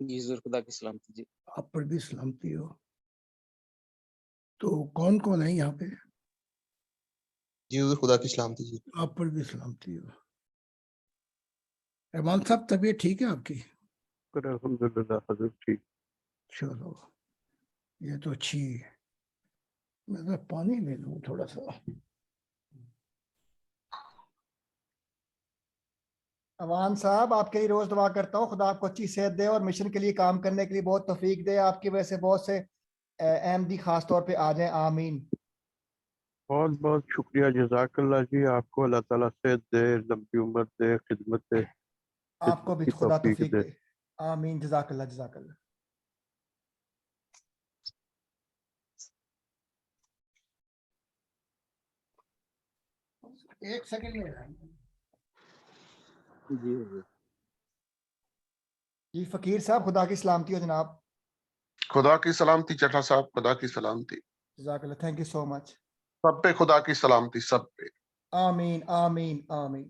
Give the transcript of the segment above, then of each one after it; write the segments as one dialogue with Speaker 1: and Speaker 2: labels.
Speaker 1: جی حضور خدا کی سلامتی جی.
Speaker 2: آپ پر بھی سلامتی ہو. تو کون کون ہے یہاں پہ؟
Speaker 3: جی حضور خدا کی سلامتی جی.
Speaker 2: آپ پر بھی سلامتی ہو. ایمان صاحب طبیعت ٹھیک ہے آپ کی؟
Speaker 4: الحمدللہ حضرت ٹھیک.
Speaker 2: چلو یہ تو اچھی ہے. میں پانی لے لوں تھوڑا سا.
Speaker 5: اوان صاحب آپ کے لیے روز دعا کرتا ہوں، خدا آپ کو اچھی صحت دے اور مشن کے لیے کام کرنے کے لیے بہت توفیق دے. آپ کی وجہ سے بہت سے احمدی خاص طور پہ آ جائیں، آمین.
Speaker 4: بہت بہت شکریہ، جزاک اللہ جی. آپ کو اللہ تعالیٰ صحت دے، لمبی عمر دے، خدمت دے،
Speaker 5: آپ کو بھی
Speaker 4: خدمت کی
Speaker 5: خدا
Speaker 4: توفیق
Speaker 5: توفیق
Speaker 4: دے.
Speaker 5: دے. آمین. جزاک اللہ، جزاک اللہ.
Speaker 2: ایک سیکنڈ میں
Speaker 1: جی حضور.
Speaker 5: جی فقیر صاحب خدا کی سلامتی ہو جناب.
Speaker 6: خدا کی سلامتی چٹھا صاحب، خدا کی سلامتی.
Speaker 5: جزاک اللہ، تھینک یو سو مچ.
Speaker 6: سب پہ خدا کی سلامتی، سب پہ.
Speaker 5: آمین آمین آمین.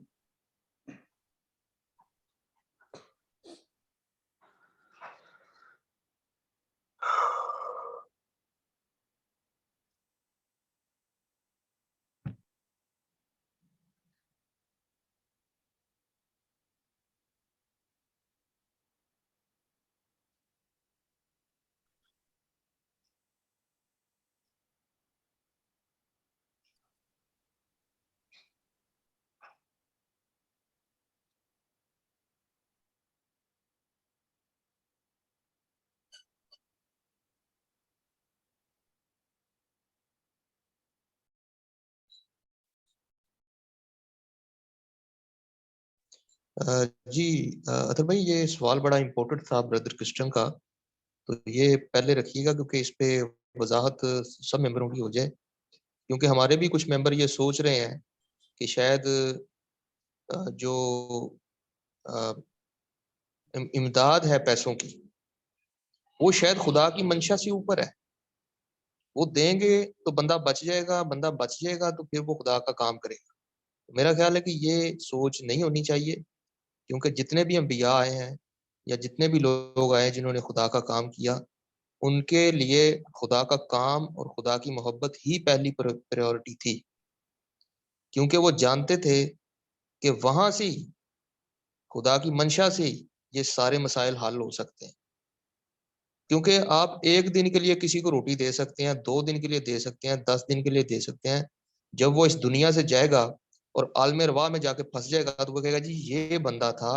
Speaker 3: جی اطہر بھائی، یہ سوال بڑا امپورٹنٹ تھا بردر کرسچن کا، تو یہ پہلے رکھیے گا کیونکہ اس پہ وضاحت سب ممبروں کی ہو جائے، کیونکہ ہمارے بھی کچھ ممبر یہ سوچ رہے ہیں کہ شاید جو امداد ہے پیسوں کی، وہ شاید خدا کی منشا سے اوپر ہے. وہ دیں گے تو بندہ بچ جائے گا، بندہ بچ جائے گا تو پھر وہ خدا کا کام کرے گا. میرا خیال ہے کہ یہ سوچ نہیں ہونی چاہیے، کیونکہ جتنے بھی انبیاء آئے ہیں یا جتنے بھی لوگ آئے جنہوں نے خدا کا کام کیا، ان کے لیے خدا کا کام اور خدا کی محبت ہی پہلی پریورٹی تھی، کیونکہ وہ جانتے تھے کہ وہاں سے ہی، خدا کی منشا سے ہی یہ سارے مسائل حل ہو سکتے ہیں. کیونکہ آپ ایک دن کے لیے کسی کو روٹی دے سکتے ہیں، 2 دن کے لیے دے سکتے ہیں، 10 دن کے لیے دے سکتے ہیں. جب وہ اس دنیا سے جائے گا اور عالم ارواح میں جا کے پھنس جائے گا تو وہ کہے گا جی یہ بندہ تھا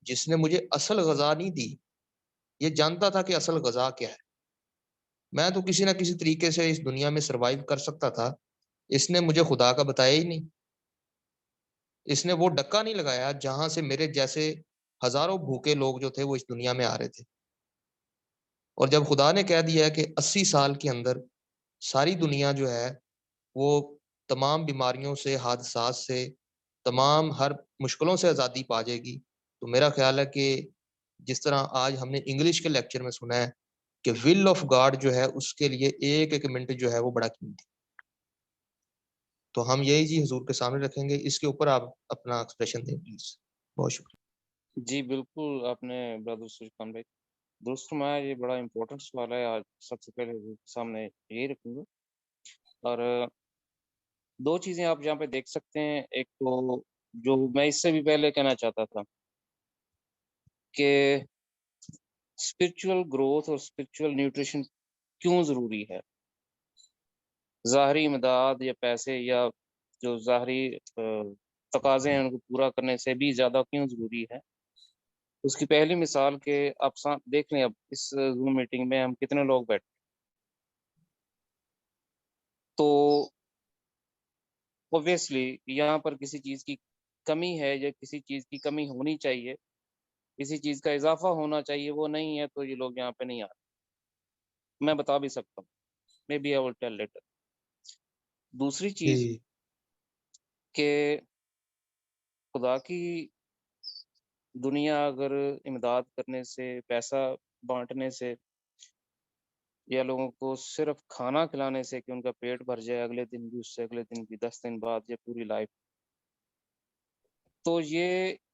Speaker 3: جس نے مجھے اصل غذا نہیں دی. یہ جانتا تھا کہ اصل غذا کیا ہے. میں تو کسی نہ کسی طریقے سے اس دنیا میں سروائیو کر سکتا تھا، اس نے مجھے خدا کا بتایا ہی نہیں. اس نے وہ ڈکا نہیں لگایا جہاں سے میرے جیسے ہزاروں بھوکے لوگ جو تھے وہ اس دنیا میں آ رہے تھے. اور جب خدا نے کہہ دیا کہ 80 سال کے اندر ساری دنیا جو ہے وہ تمام بیماریوں سے، حادثات سے، تمام ہر مشکلوں سے آزادی پا جائے گی، تو میرا خیال ہے کہ جس طرح آج ہم نے انگلش کے لیکچر میں سنا ہے کہ ول آف گاڈ جو ہے اس کے لیے ایک ایک منٹ جو ہے وہ بڑا قیمتی. تو ہم یہی جی حضور کے سامنے رکھیں گے. اس کے اوپر آپ اپنا ایکسپریشن دیں پلیز. بہت شکریہ.
Speaker 1: جی بالکل، آپ نے برادر سرج خان بھائی درست فرمایا. یہ بڑا امپورٹنٹ سوال ہے، آج سب سے پہلے حضور کے سامنے یہی رکھوں گا. اور 2 چیزیں آپ یہاں پہ دیکھ سکتے ہیں. ایک تو جو میں اس سے بھی پہلے کہنا چاہتا تھا کہ اسپرچول گروتھ اور اسپرچول نیوٹریشن کیوں ضروری ہے. ظاہری امداد یا پیسے یا جو ظاہری تقاضے ہیں ان کو پورا کرنے سے بھی زیادہ کیوں ضروری ہے. اس کی پہلی مثال کہ آپ دیکھ لیں، اب اس زوم میٹنگ میں ہم کتنے لوگ بیٹھے، تو اوبویسلی یہاں پر کسی چیز کی کمی ہے یا کسی چیز کی کمی ہونی چاہیے، کسی چیز کا اضافہ ہونا چاہیے، وہ نہیں ہے تو یہ لوگ یہاں پہ نہیں آ رہے. میں بتا بھی سکتا ہوں، may be I will tell later. دوسری چیز کہ خدا کی دنیا اگر امداد کرنے سے، پیسہ بانٹنے سے، یا لوگوں کو صرف کھانا کھلانے سے کہ ان کا پیٹ بھر جائے اگلے دن بھی، اس سے اگلے دن بھی، 10 دن بعد، یا پوری لائف، تو یہ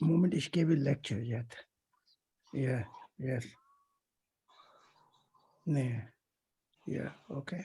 Speaker 2: moment ich gebe lecture yet. Yeah, yes. Nee. Yeah, okay.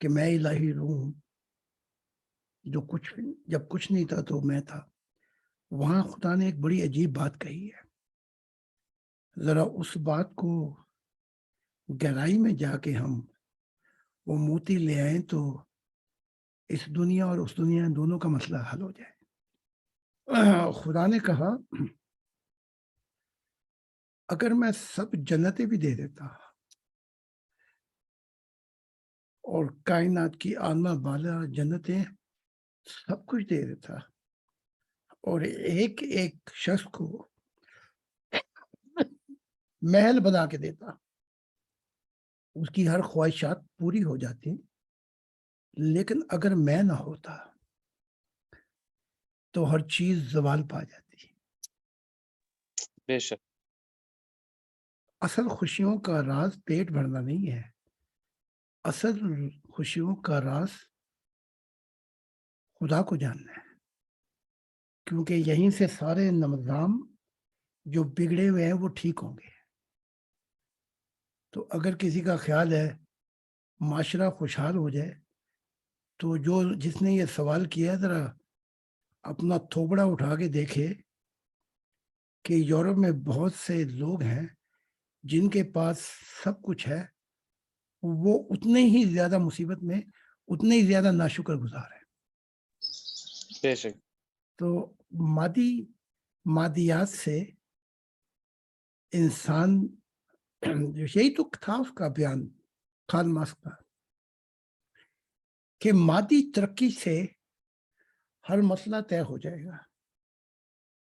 Speaker 2: کہ میں الہی روح ہوں جو جب کچھ نہیں تھا تو میں تھا، وہاں خدا نے ایک بڑی عجیب بات کہی ہے. ذرا اس بات کو گہرائی میں جا کے ہم وہ موتی لے آئیں تو اس دنیا اور اس دنیا دونوں کا مسئلہ حل ہو جائے. خدا نے کہا اگر میں سب جنتیں بھی دے دیتا اور کائنات کی آلہ بالا جنتیں سب کچھ دے دیتا اور ایک ایک شخص کو محل بنا کے دیتا، اس کی ہر خواہشات پوری ہو جاتی، لیکن اگر میں نہ ہوتا تو ہر چیز زوال پا جاتی.
Speaker 1: بے شک.
Speaker 2: اصل خوشیوں کا راز پیٹ بھرنا نہیں ہے، اصل خوشیوں کا راز خدا کو جاننا ہے، کیونکہ یہیں سے سارے نظام جو بگڑے ہوئے ہیں وہ ٹھیک ہوں گے. تو اگر کسی کا خیال ہے معاشرہ خوشحال ہو جائے تو جس نے یہ سوال کیا ذرا اپنا تھوبڑا اٹھا کے دیکھے کہ یورپ میں بہت سے لوگ ہیں جن کے پاس سب کچھ ہے، وہ اتنے ہی زیادہ مصیبت میں، اتنے ہی زیادہ ناشکر گزار ہیں.
Speaker 1: بے شک. تو
Speaker 2: مادیات سے انسان، یہی تو تھا اس کا بیان کارل مارکس کا، کہ مادی ترقی سے ہر مسئلہ طے ہو جائے گا.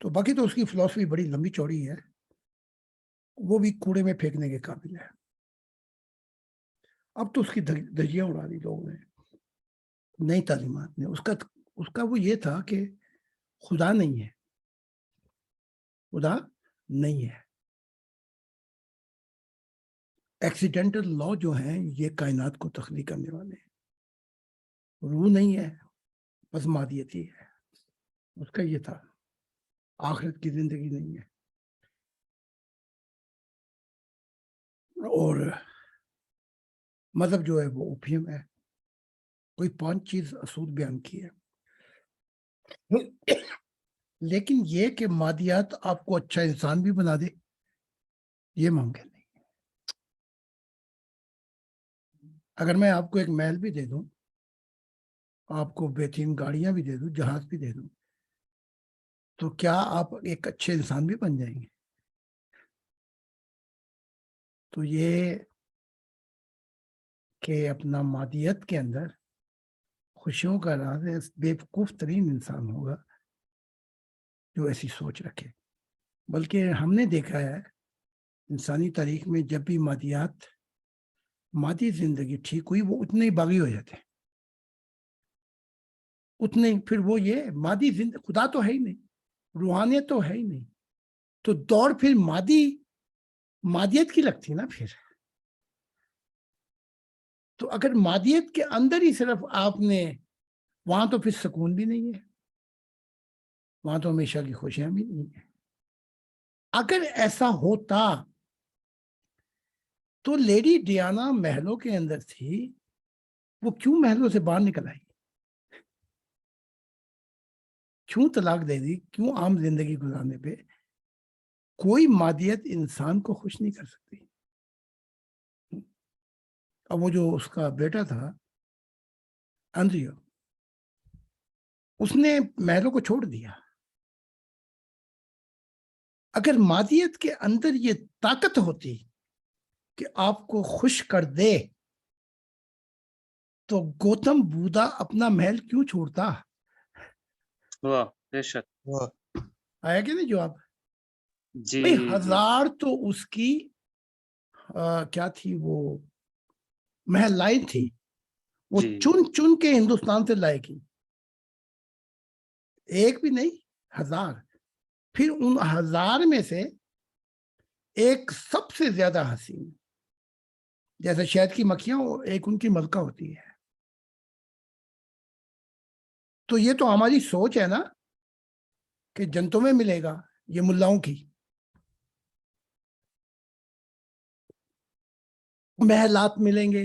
Speaker 2: تو باقی تو اس کی فلسفی بڑی لمبی چوڑی ہے، وہ بھی کوڑے میں پھینکنے کے قابل ہے. اب تو اس کی دھجیاں اڑا دی لوگوں نے، نئی تعلیمات نے. اس کا وہ یہ تھا کہ خدا نہیں ہے، خدا نہیں ہے. ایکسیڈنٹل لا جو ہیں یہ کائنات کو تخلیق کرنے والے ہیں. روح نہیں ہے، بس مادیت ہی ہے. اس کا یہ تھا، آخرت کی زندگی نہیں ہے. اور مذہب جو ہے وہ اوپیم ہے. کوئی 5 چیز اصول بیان کی ہے، لیکن یہ کہ مادیات آپ کو اچھا انسان بھی بنا دے یہ ممکن نہیں. اگر میں آپ کو ایک محل بھی دے دوں، آپ کو بہترین گاڑیاں بھی دے دوں، جہاز بھی دے دوں، تو کیا آپ ایک اچھے انسان بھی بن جائیں گے؟ تو یہ کہ اپنا مادیت کے اندر خوشیوں کا راز ہے، بیوقوف ترین انسان ہوگا جو ایسی سوچ رکھے. بلکہ ہم نے دیکھا ہے انسانی تاریخ میں جب بھی مادی زندگی ٹھیک ہوئی، وہ اتنے ہی باغی ہو جاتے ہیں، اتنے ہی. پھر وہ یہ مادی زندگی، خدا تو ہے ہی نہیں، روحانیت تو ہے ہی نہیں، تو دوڑ پھر مادیت کی لگتی نا. پھر تو اگر مادیت کے اندر ہی صرف آپ نے، وہاں تو پھر سکون بھی نہیں ہے، وہاں تو ہمیشہ کی خوشیاں بھی نہیں ہیں. اگر ایسا ہوتا تو لیڈی ڈیانا محلوں کے اندر تھی، وہ کیوں محلوں سے باہر نکل آئی؟ کیوں طلاق دے دی؟ کیوں عام زندگی گزارنے پہ؟ کوئی مادیت انسان کو خوش نہیں کر سکتی. اب وہ جو اس کا بیٹا تھا انڈریو، اس نے محلوں کو چھوڑ دیا. اگر مادیت کے اندر یہ طاقت ہوتی کہ آپ کو خوش کر دے تو گوتم بدھا اپنا محل کیوں چھوڑتا؟
Speaker 1: واہ بے شک.
Speaker 2: آیا کہ نہیں جواب؟
Speaker 1: جی
Speaker 2: بھئی
Speaker 1: جی.
Speaker 2: ہزار تو اس کی کیا تھی، وہ محلائیں تھی، وہ
Speaker 1: جی.
Speaker 2: چن کے ہندوستان سے لائے گی، ایک بھی نہیں، 1000. پھر ان 1000 میں سے ایک سب سے زیادہ حسین، جیسے شہد کی مکھیاں، ایک ان کی ملکہ ہوتی ہے. تو یہ تو ہماری سوچ ہے نا کہ جنتوں میں ملے گا، یہ ملاؤں کی محلات ملیں گے،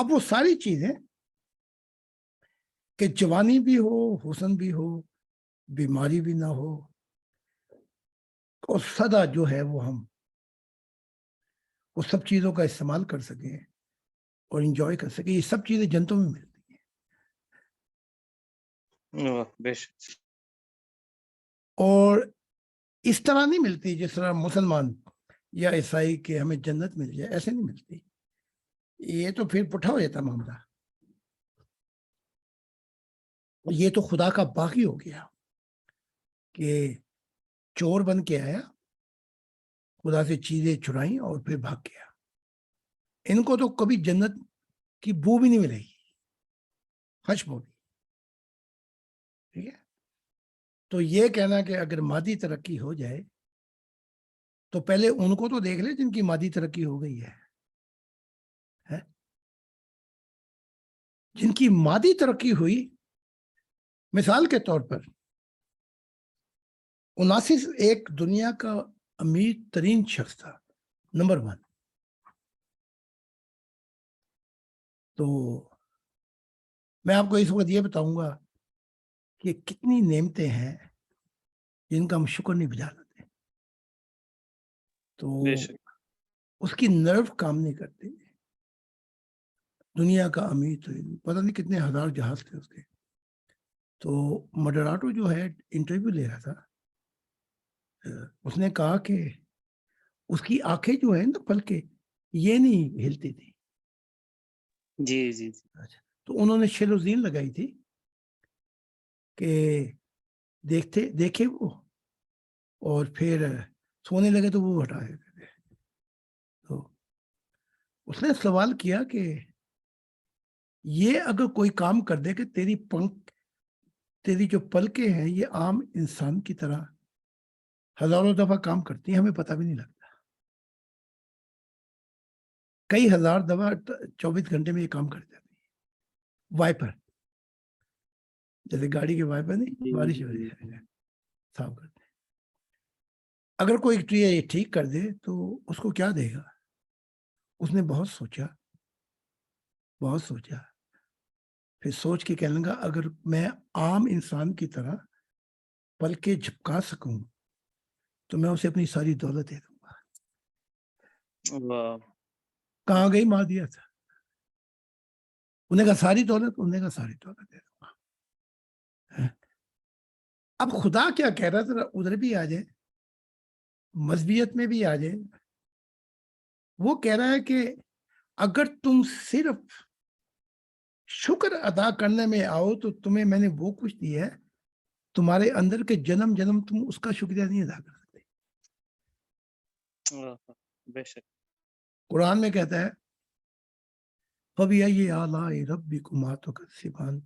Speaker 2: اب وہ ساری چیزیں کہ جوانی بھی ہو، حسن بھی ہو، بیماری بھی نہ ہو، اور سدا جو ہے وہ ہم وہ سب چیزوں کا استعمال کر سکیں اور انجوائے کر سکیں، یہ سب چیزیں جنتوں میں ملتی ہیں.
Speaker 1: بے شک.
Speaker 2: اور اس طرح نہیں ملتی جس طرح مسلمان یا عیسائی کے ہمیں جنت مل جائے، ایسے نہیں ملتی. یہ تو پھر پٹھا ہو جاتا معاملہ. یہ تو خدا کا باغی ہو گیا کہ چور بن کے آیا، خدا سے چیزیں چرائیں اور پھر بھاگ گیا. ان کو تو کبھی جنت کی بو بھی نہیں ملے گی، خشم ہوگی. ٹھیک ہے. تو یہ کہنا کہ اگر مادی ترقی ہو جائے تو پہلے ان کو تو دیکھ لے جن کی مادی ترقی ہو گئی ہے. جن کی مادی ترقی ہوئی، مثال کے طور پر اوناسس ایک دنیا کا امیر ترین شخص تھا، نمبر 1. تو میں آپ کو اس وقت یہ بتاؤں گا کہ کتنی نعمتیں ہیں جن کا ہم شکر نہیں بجا لیتے. تو
Speaker 1: بے شک.
Speaker 2: اس کی نرو کام نہیں کرتے. دنیا کا امیر ترین، پتہ نہیں کتنے ہزار جہاز تھے اس کے. تو مڈراٹو جو ہے انٹرویو لے رہا تھا، اس نے کہا کہ اس کی آنکھیں جو ہیں نا پلکیں یہ نہیں ہلتی تھی.
Speaker 1: جی جی.
Speaker 2: تو انہوں نے شیلوزین لگائی تھی کہ دیکھے وہ اور پھر سونے لگے تو وہ ہٹا دیتے تھے. تو اس نے سوال کیا کہ یہ اگر کوئی کام کر دے کہ تیری جو پلکیں ہیں یہ عام انسان کی طرح ہزاروں دفعہ کام کرتی ہیں، ہمیں پتہ بھی نہیں لگتا. کئی ہزار دفعہ 24 گھنٹے میں یہ کام کر جاتی ہے. وائپر جیسے گاڑی کے وائپر نہیں، بارش ہو رہی ہے صاف کرتے ہیں. اگر کوئی یہ ٹھیک کر دے تو اس کو کیا دے گا؟ اس نے بہت سوچا، پھر سوچ کے کہنے لگا اگر میں عام انسان کی طرح پلکیں جھپکا سکوں تو میں اسے اپنی ساری دولت دے دوں گا. کہاں گئی مادیت؟ انہیں کہا ساری دولت دے دوں گا. اب خدا کیا کہہ رہا تھا، ادھر بھی آ جائے، مذہبیت میں بھی آ جائے. وہ کہہ رہا ہے کہ اگر تم صرف شکر ادا کرنے میں آؤ تو تمہیں میں نے وہ کچھ دیا ہے، تمہارے اندر کے جنم تم اس کا شکریہ نہیں ادا کر سکتے.
Speaker 1: بے شک.
Speaker 2: قرآن میں کہتا ہے فَبِأَيِّ آلَاءِ رَبِّكُمَا تُكَذِّبَانِ،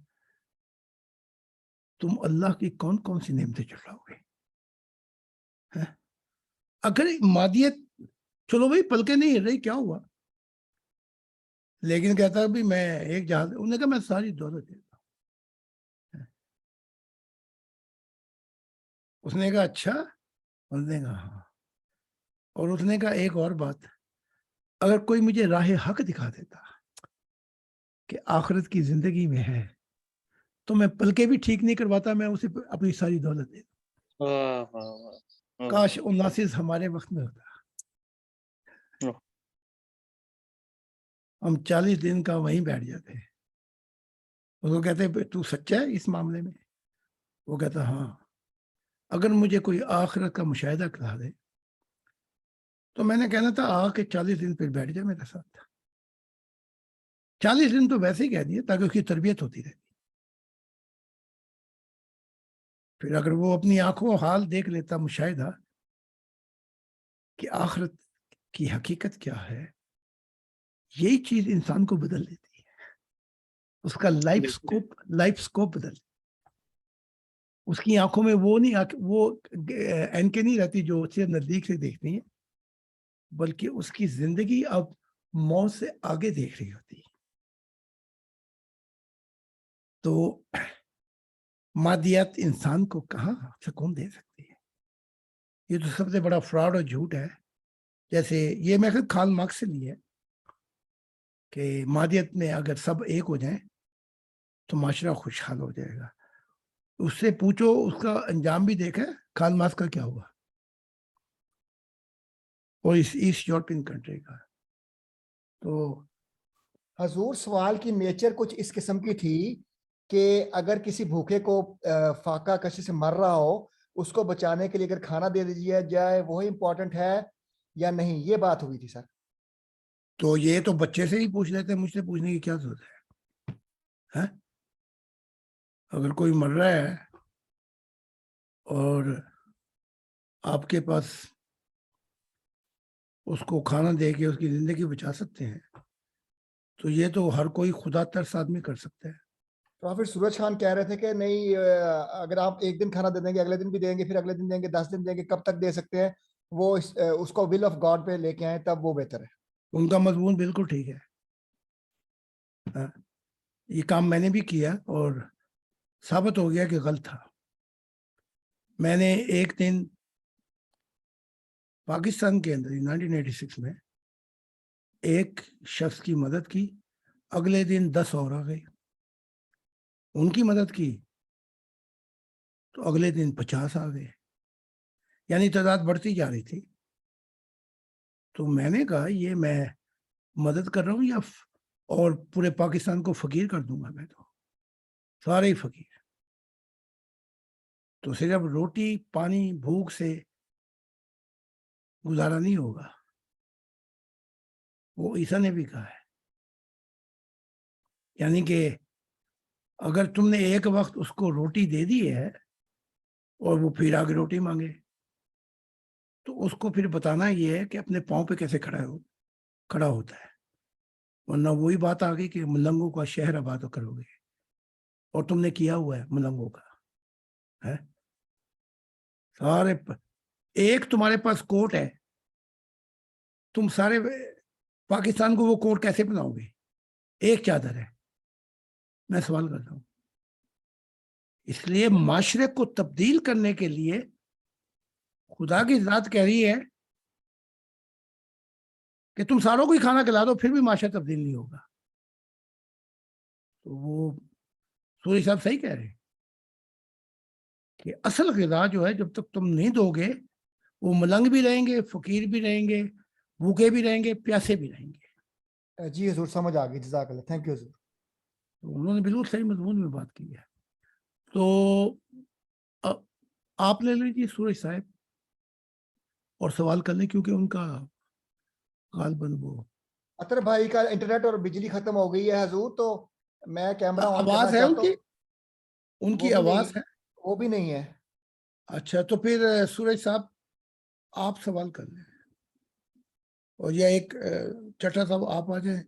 Speaker 2: تم اللہ کی کون کون سی نعمتیں چڑھاؤ گے. اگر مادیت چلو بھائی پلکیں نہیں ہل رہی، کیا ہوا؟ لیکن کہتا ہے بھی میں ایک جہاز، انہوں نے کہا میں ساری دولت دیتا ہوں. اس نے کہا اچھا، اس نے کہا ہاں. اور اس نے کہا ایک اور بات، اگر کوئی مجھے راہ حق دکھا دیتا کہ آخرت کی زندگی میں ہے تو میں پلکیں بھی ٹھیک نہیں کرواتا، میں اسے اپنی ساری دولت دے دوں. کاش اوناسس ہمارے وقت میں ہوتا. ہم 40 دن کا وہیں بیٹھ جاتے ہیں. اس کو کہتے تو سچا ہے اس معاملے میں؟ وہ کہتا ہاں. اگر مجھے کوئی آخرت کا مشاہدہ کرا دے تو میں نے کہنا تھا آ کے 40 دن پھر بیٹھ جائے میرے ساتھ. 40 دن تو ویسے ہی کہہ دیے تاکہ اس کی تربیت ہوتی رہتی. پھر اگر وہ اپنی آنکھوں حال دیکھ لیتا مشاہدہ کہ آخرت کی حقیقت کیا ہے، یہی چیز انسان کو بدل دیتی ہے. اس کا لائف سکوپ بدل. اس کی آنکھوں میں وہ اینکیں نہیں رہتی جو اسے نزدیک سے دیکھتی ہیں، بلکہ اس کی زندگی اب موت سے آگے دیکھ رہی ہوتی ہے. تو مادیات انسان کو کہاں سکون دے سکتی ہے؟ یہ تو سب سے بڑا فراڈ اور جھوٹ ہے. جیسے یہ میں کارل مارکس سے لی ہے کہ مادیت میں اگر سب ایک ہو جائیں تو معاشرہ خوشحال ہو جائے گا. اس سے پوچھو اس کا انجام بھی دیکھا کارل مارکس کا کیا ہوا اور اس ایسٹ یورپین کنٹری کا. تو
Speaker 5: حضور سوال کی نیچر کچھ اس قسم کی تھی کہ اگر کسی بھوکے کو فاقہ کشی سے مر رہا ہو اس کو بچانے کے لیے اگر کھانا دے دیجیے جائے وہی امپورٹنٹ ہے یا نہیں, یہ بات ہوئی تھی سر.
Speaker 2: تو یہ تو بچے سے ہی پوچھ لیتے, مجھ سے پوچھنے کی کیا ضرورت ہے؟ اگر کوئی مر رہا ہے اور آپ کے پاس اس کو کھانا دے کے اس کی زندگی بچا سکتے ہیں تو یہ تو ہر کوئی خدا ترس آدمی کر سکتا ہے.
Speaker 5: پروفیٹ سورج خان کہہ رہے تھے کہ نہیں اگر آپ ایک دن کھانا دے دیں گے اگلے دن بھی دیں گے پھر اگلے دن دیں گے 10 دن دیں گے, کب تک دے سکتے ہیں, وہ اس کو ول آف گاڈ پہ لے کے آئیں تب وہ بہتر ہے.
Speaker 2: ان کا مضمون بالکل ٹھیک ہے. یہ کام میں نے بھی کیا اور ثابت ہو گیا کہ غلط تھا. میں نے ایک دن پاکستان کے اندر 1986 میں ایک شخص کی مدد کی, اگلے دن 10 اور آ گئے. ان کی مدد کی تو اگلے دن 50 آ گئے, یعنی تعداد بڑھتی جا رہی تھی. تو میں نے کہا یہ میں مدد کر رہا ہوں یا اور پورے پاکستان کو فقیر کر دوں گا, میں تو سارے ہی فقیر. تو صرف روٹی پانی بھوک سے گزارا نہیں ہوگا, وہ عیسیٰ نے بھی کہا ہے. یعنی کہ اگر تم نے ایک وقت اس کو روٹی دے دی ہے اور وہ پھر آگے روٹی مانگے تو اس کو پھر بتانا یہ ہے کہ اپنے پاؤں پہ کیسے کھڑا ہوتا ہے, ورنہ وہی بات آ گئی کہ ملنگوں کا شہر آباد کرو گے, اور تم نے کیا ہوا ہے ملنگوں کا ہے. سارے ایک تمہارے پاس کوٹ ہے, تم سارے پاکستان کو وہ کوٹ کیسے بناؤ گے؟ ایک چادر ہے. میں سوال کرتا ہوں. اس لیے معاشرے کو تبدیل کرنے کے لیے خدا کی ذات کہہ رہی ہے کہ تم ساروں کو ہی کھانا کھلا دو پھر بھی معاشرہ تبدیل نہیں ہوگا. تو وہ سوری صاحب صحیح کہہ رہے ہیں کہ اصل غذا جو ہے جب تک تم نہیں دو گے وہ ملنگ بھی رہیں گے, فقیر بھی رہیں گے, بھوکے بھی رہیں گے, پیاسے بھی رہیں گے.
Speaker 5: جی حضور سمجھ آ گئی, جزاک اللہ, تھینک یو حضور.
Speaker 2: انہوں نے بالکل صحیح مضمون میں بات کی ہے. تو آپ لے لیجیے سورج صاحب اور سوال کر لیں, کیونکہ ان کا غالباً وہ
Speaker 5: اطہر بھائی کا انٹرنیٹ اور بجلی ختم ہو گئی ہے حضور, تو میں کیمرہ آن کرنا
Speaker 2: آواز ہے ان
Speaker 5: چاہتا
Speaker 2: کی,
Speaker 5: ہوں.
Speaker 2: ان کی آواز ہے.
Speaker 5: وہ بھی نہیں ہے.
Speaker 2: اچھا تو پھر سورج صاحب آپ سوال کر لیں, اور یہ ایک چٹا صاحب آپ آ جائیں,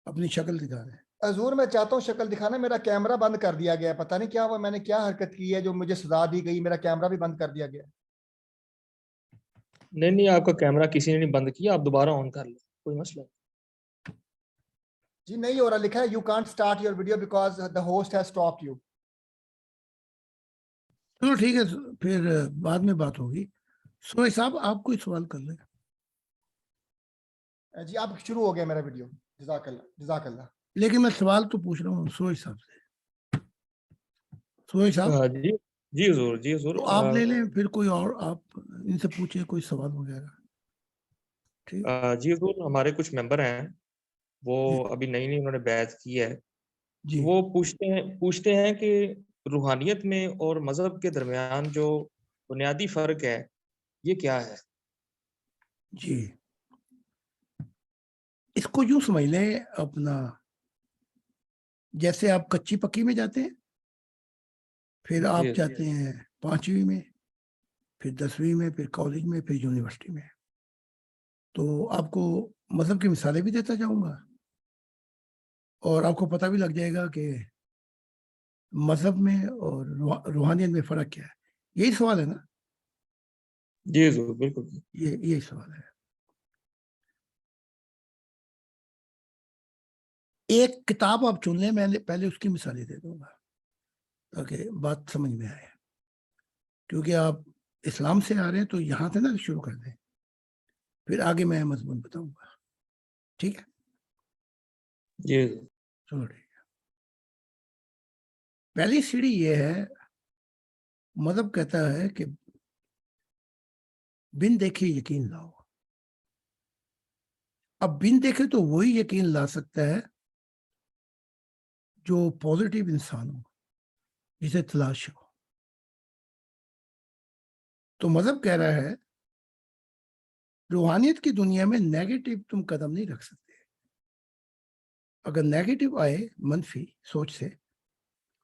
Speaker 2: اپنی شکل دکھا دیں.
Speaker 5: حضور میں چاہتا ہوں شکل دکھانا, میرا کیمرہ بند کر دیا گیا ہے, پتہ نہیں کیا ہوا, میں نے کیا حرکت کی ہے جو مجھے سزا دی گئی, میرا کیمرہ بھی بند کر دیا گیا.
Speaker 7: نہیں آپ کا کیمرہ کسی نے نہیں بند کیا, آپ دوبارہ آن کر لیں, کوئی مسئلہ نہیں.
Speaker 5: جی نہیں ہو رہا, لکھا ہے you can't start your video because the host has stopped you.
Speaker 2: چلو ٹھیک ہے, پھر بعد میں بات ہوگی. سورج صاحب آپ کوئی سوال کر لیں.
Speaker 5: جی اب شروع ہو گیا میرا ویڈیو, جزاک اللہ جزاک اللہ.
Speaker 2: لیکن میں سوال تو پوچھ رہا ہوں سورج صاحب سے. سورج صاحب
Speaker 7: جی جی حضور, جی حضور.
Speaker 2: تو آپ لے لیں, پھر کوئی اور آپ ان سے پوچھیں کوئی سوال وغیرہ. ٹھیک
Speaker 7: جی حضور, ہمارے کچھ ممبر ہیں وہ
Speaker 2: جی
Speaker 7: ابھی نئی انہوں نے بیعت کی ہے,
Speaker 2: جی
Speaker 7: وہ پوچھتے ہیں کہ روحانیت میں اور مذہب کے درمیان جو بنیادی فرق ہے یہ کیا ہے؟
Speaker 2: جی اس کو یوں سمجھ لیں اپنا, جیسے آپ کچی پکی میں جاتے ہیں, پھر آپ
Speaker 7: جی
Speaker 2: جاتے ہیں 5ویں میں, پھر 10ویں میں, پھر کالج میں, پھر یونیورسٹی میں. تو آپ کو مذہب کی مثالیں بھی دیتا جاؤں گا اور آپ کو پتہ بھی لگ جائے گا کہ مذہب میں اور روحانیت میں فرق کیا ہے. یہی سوال ہے نا؟
Speaker 7: جی حضور بالکل.
Speaker 2: یہی سوال ہے. ایک کتاب آپ چن لیں, میں پہلے اس کی مثالیں دے دوں گا تاکہ بات سمجھ میں آئے, کیونکہ آپ اسلام سے آ رہے ہیں تو یہاں سے نا شروع کر دیں, پھر آگے میں مضمون بتاؤں گا. ٹھیک ہے.
Speaker 7: جی
Speaker 2: چلو ٹھیک ہے. پہلی سیڑھی یہ ہے، مذہب کہتا ہے کہ بن دیکھے یقین لاؤ. اب بن دیکھے تو وہی یقین لا سکتا ہے جو پازیٹیو انسان ہو، جسے تلاش ہو. تو مذہب کہہ رہا ہے روحانیت کی دنیا میں نیگیٹو تم قدم نہیں رکھ سکتے. اگر نیگیٹو آئے منفی سوچ سے،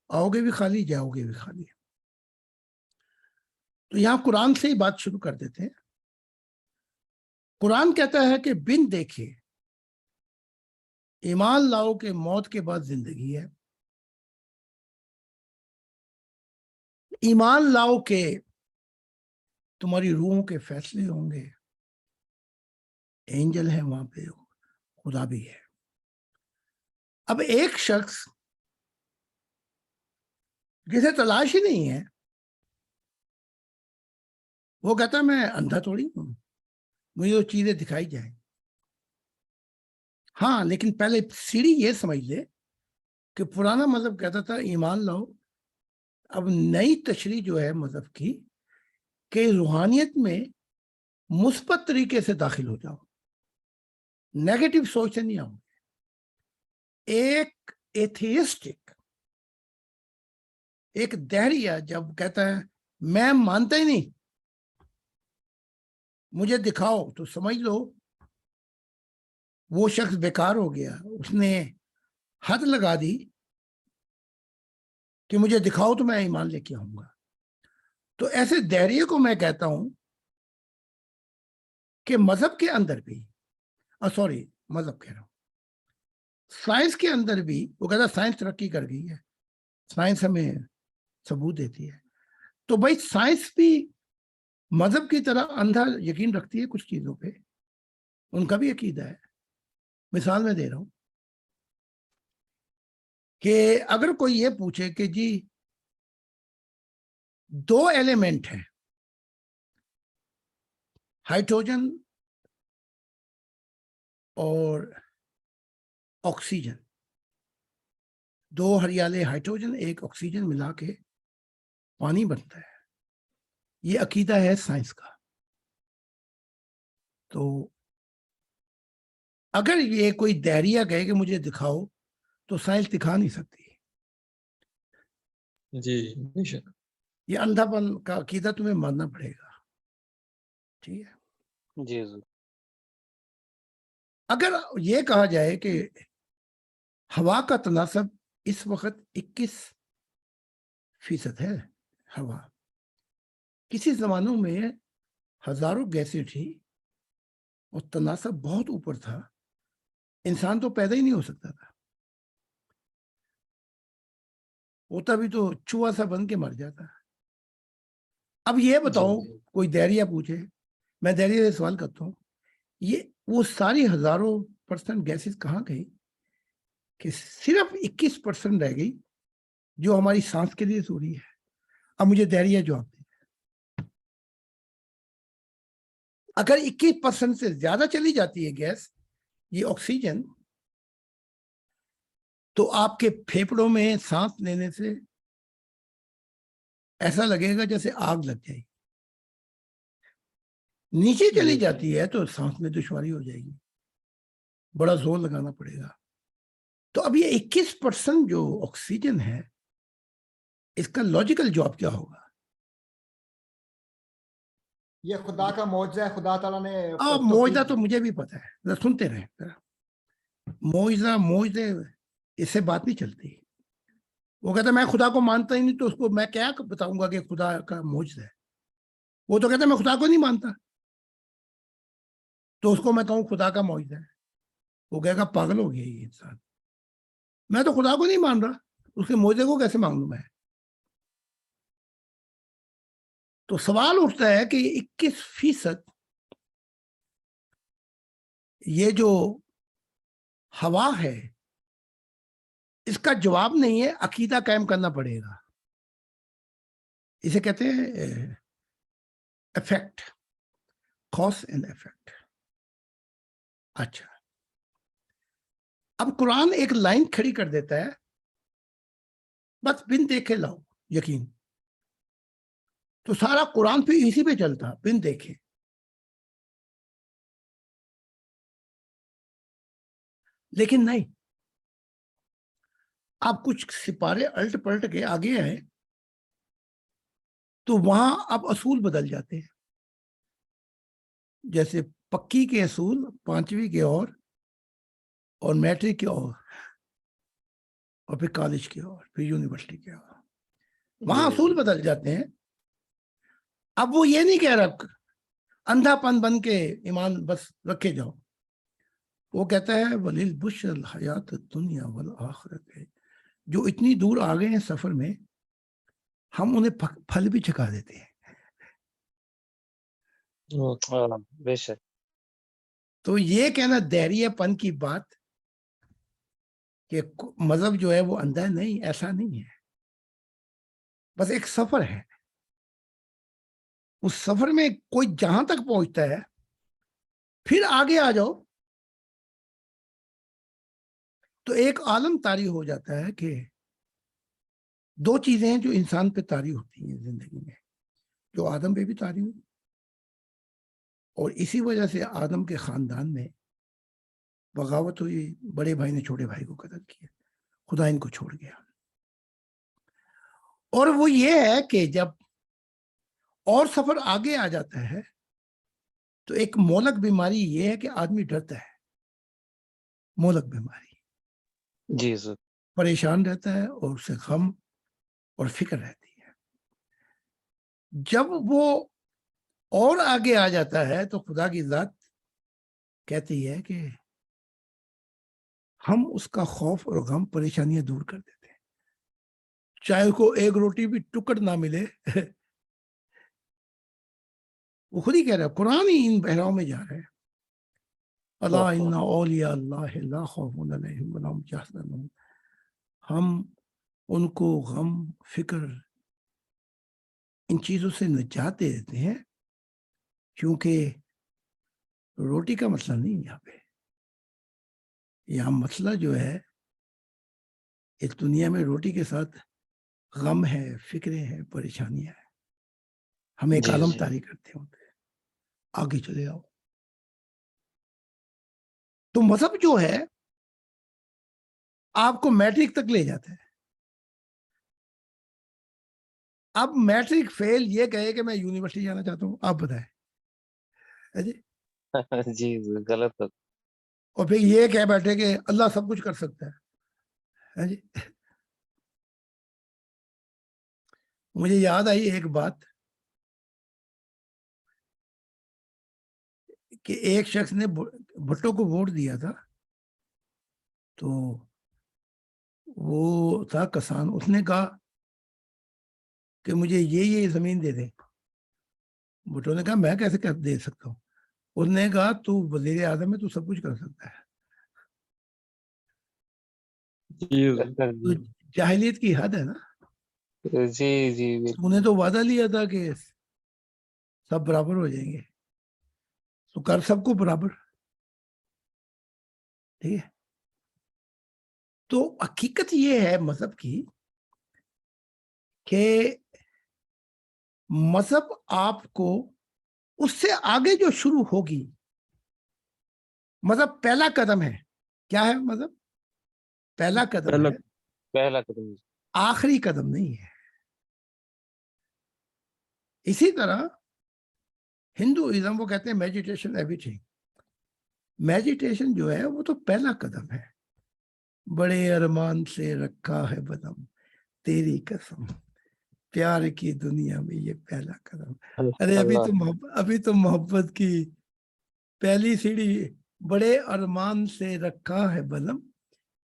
Speaker 2: آؤ گے بھی خالی، جاؤ گے بھی خالی. تو یہاں قرآن سے ہی بات شروع کر دیتے ہیں. قرآن کہتا ہے کہ بن دیکھے ایمان لاؤ کہ موت کے بعد زندگی ہے. ایمان لاؤ کہ تمہاری روحوں کے فیصلے ہوں گے، اینجل ہے وہاں پہ، خدا بھی ہے. اب ایک شخص جسے تلاش ہی نہیں ہے، وہ کہتا ہے میں اندھا تھوڑی ہوں، مجھے وہ چیزیں دکھائی جائیں. ہاں لیکن پہلے سیڑھی یہ سمجھ لے کہ پرانا مذہب کہتا تھا ایمان لاؤ. اب نئی تشریح جو ہے مذہب کی کہ روحانیت میں مثبت طریقے سے داخل ہو جاؤ، نیگیٹو سوچ سے نہیں آؤ. ایک ایتھیسٹک، ایک دہریہ جب کہتا ہے میں مانتا ہی نہیں، مجھے دکھاؤ، تو سمجھ لو وہ شخص بیکار ہو گیا. اس نے حد لگا دی کہ مجھے دکھاؤ تو میں ایمان لے کے آؤں گا. تو ایسے دہریے کو میں کہتا ہوں کہ مذہب کے اندر بھی، سوری مذہب کہہ رہا ہوں، سائنس کے اندر بھی، وہ کہتا ہے سائنس ترقی کر گئی ہے، سائنس ہمیں ثبوت دیتی ہے. تو بھائی سائنس بھی مذہب کی طرح اندھا یقین رکھتی ہے کچھ چیزوں پہ، ان کا بھی عقیدہ ہے. مثال میں دے رہا ہوں کہ اگر کوئی یہ پوچھے کہ جی 2 ایلیمنٹ ہیں، ہائیڈروجن اور آکسیجن، 2 ہریالے ہائیڈروجن ایک آکسیجن ملا کے پانی بنتا ہے، یہ عقیدہ ہے سائنس کا. تو اگر یہ کوئی دہریہ کہے کہ مجھے دکھاؤ، تو سائنس دکھا نہیں سکتی.
Speaker 7: جی بے شک.
Speaker 2: یہ اندھا پن کا عقیدہ تمہیں ماننا پڑے گا. ٹھیک ہے.
Speaker 1: جی جی.
Speaker 2: اگر یہ کہا جائے کہ ہوا کا تناسب اس وقت 21% ہے، ہوا کسی زمانوں میں ہزاروں گیسیں تھی اور تناسب بہت اوپر تھا، انسان تو پیدا ہی نہیں ہو سکتا تھا، ہوتا بھی تو چوہا سا بن کے مر جاتا. اب یہ بتاؤ، کوئی دہریہ پوچھے، میں دہریہ سے سوال کرتا ہوں، یہ وہ ساری ہزاروں % گیسز کہاں گئی کہ صرف 21% رہ گئی جو ہماری سانس کے لیے ضروری ہے. اب مجھے دہریہ جواب دیں، اگر 21% سے زیادہ چلی جاتی ہے گیس، یہ آکسیجن، تو آپ کے پھیپڑوں میں سانس لینے سے ایسا لگے گا جیسے آگ لگ جائے. نیچے چلی جاتی ہے تو سانس میں دشواری ہو جائے گی، بڑا زور لگانا پڑے گا. تو اب یہ 21% جو آکسیجن ہے، اس کا لاجیکل جواب کیا ہوگا؟
Speaker 5: یہ خدا کا معجزہ ہے، خدا تعالیٰ نے
Speaker 2: معجزہ تو مجھے بھی پتا ہے، ذرا سنتے رہیں. معجزے اس سے بات نہیں چلتی. وہ کہتا ہے میں خدا کو مانتا ہی نہیں، تو اس کو میں کیا بتاؤں گا کہ خدا کا معجزہ ہے؟ وہ تو کہتا ہے میں خدا کو نہیں مانتا، تو اس کو میں کہوں خدا کا معجزہ ہے، وہ کہے گا پاگل ہو گیا یہ انسان، میں تو خدا کو نہیں مان رہا، اس کے معجزے کو کیسے مان لوں میں؟ تو سوال اٹھتا ہے کہ 21% یہ جو ہوا ہے، اس کا جواب نہیں ہے، عقیدہ قائم کرنا پڑے گا. اسے کہتے ہیں افیکٹ، کاز اینڈ افیکٹ. اچھا، اب قرآن ایک لائن کھڑی کر دیتا ہے, بس بن دیکھے لاؤ یقین, تو سارا قرآن پہ اسی پہ چلتا بن دیکھے. لیکن نہیں, آپ کچھ سپارے الٹ پلٹ کے آگے آئے تو وہاں اب اصول بدل جاتے ہیں. جیسے پکی کے اصول 5ویں کے اور میٹرک کے اور پھر کالج کے پھر یونیورسٹی کے وہاں اصول بدل جاتے ہیں. اب وہ یہ نہیں کہہ رہا اندھا پن بن کے ایمان بس رکھے جاؤ, وہ کہتا ہے ولیل بشر الحیات الدنیا والآخرت, جو اتنی دور آ گئے ہیں سفر میں ہم انہیں پھل بھی چکھا دیتے ہیں.
Speaker 1: بے شک.
Speaker 2: تو یہ کہنا دہریہ پن کی بات کہ مذہب جو ہے وہ اندھا نہیں, ایسا نہیں ہے, بس ایک سفر ہے. اس سفر میں کوئی جہاں تک پہنچتا ہے پھر آگے آ جاؤ تو ایک عالم طاری ہو جاتا ہے کہ 2 چیزیں ہیں جو انسان پہ طاری ہوتی ہیں زندگی میں, جو آدم پہ بھی طاری ہوئی, اور اسی وجہ سے آدم کے خاندان میں بغاوت ہوئی, بڑے بھائی نے چھوٹے بھائی کو قتل کیا, خدا ان کو چھوڑ گیا. اور وہ یہ ہے کہ جب اور سفر آگے آ جاتا ہے تو ایک مولک بیماری یہ ہے کہ آدمی ڈرتا ہے. مولک بیماری,
Speaker 1: جی سر.
Speaker 2: پریشان رہتا ہے اور اسے غم اور فکر رہتی ہے. جب وہ اور آگے آ جاتا ہے تو خدا کی ذات کہتی ہے کہ ہم اس کا خوف اور غم پریشانیاں دور کر دیتے ہیں, چاہے کو ایک روٹی بھی ٹکڑ نہ ملے. وہ خود ہی کہہ رہا ہے, قرآن ہی ان بہراؤں میں جا رہا ہے. اللہ ان اولیاء اللہ لا خوف علیہم ولا هم یحزنون, ہم ان کو غم فکر ان چیزوں سے نجات دے دیتے ہیں, کیونکہ روٹی کا مسئلہ نہیں یہاں پہ. یہاں مسئلہ جو ہے اس دنیا میں روٹی کے ساتھ غم ہے, فکریں ہیں, پریشانیاں ہیں. ہم ایک عالم طاری کرتے ہوتے ہیں, آگے چلے آؤ. تو مذہب جو ہے آپ کو میٹرک تک لے جاتا ہے. اب میٹرک فیل یہ کہے کہ میں یونیورسٹی جانا چاہتا ہوں, آپ بتائیں جی.
Speaker 1: جی غلط ہے.
Speaker 2: اور پھر یہ کہہ بیٹھے کہ اللہ سب کچھ کر سکتا ہے جی. مجھے یاد آئی ایک بات کہ ایک شخص نے بھٹو کو ووٹ دیا تھا, تو وہ تھا کسان. اس نے کہا کہ مجھے یہ زمین دے دیں. بھٹو نے کہا میں کیسے دے سکتا ہوں. اس نے کہا تو وزیر اعظم ہے, تو سب کچھ کر سکتا ہے. تو جاہلیت کی حد ہے نا.
Speaker 1: جی جی.
Speaker 2: تو نے تو وعدہ لیا تھا کہ سب برابر ہو جائیں گے, تو کر سب کو برابر. ٹھیک ہے. تو حقیقت یہ ہے مذہب کی کہ مذہب آپ کو اس سے آگے جو شروع ہوگی, مذہب پہلا قدم ہے. کیا ہے مذہب؟ پہلا قدم ہے,
Speaker 1: پہلا قدم,
Speaker 2: آخری قدم نہیں ہے. اسی طرح ہندوازم وہ کہتے ہیں میڈیٹیشن ایوری تھنگ. میڈیٹیشن جو ہے وہ تو پہلا قدم ہے. بڑے ارمان سے رکھا ہے بدم تیری قسم, پیار کی دنیا میں یہ پہلا قدم. ارے ابھی تو محبت کی پہلی سیڑھی, بڑے ارمان سے رکھا ہے بدم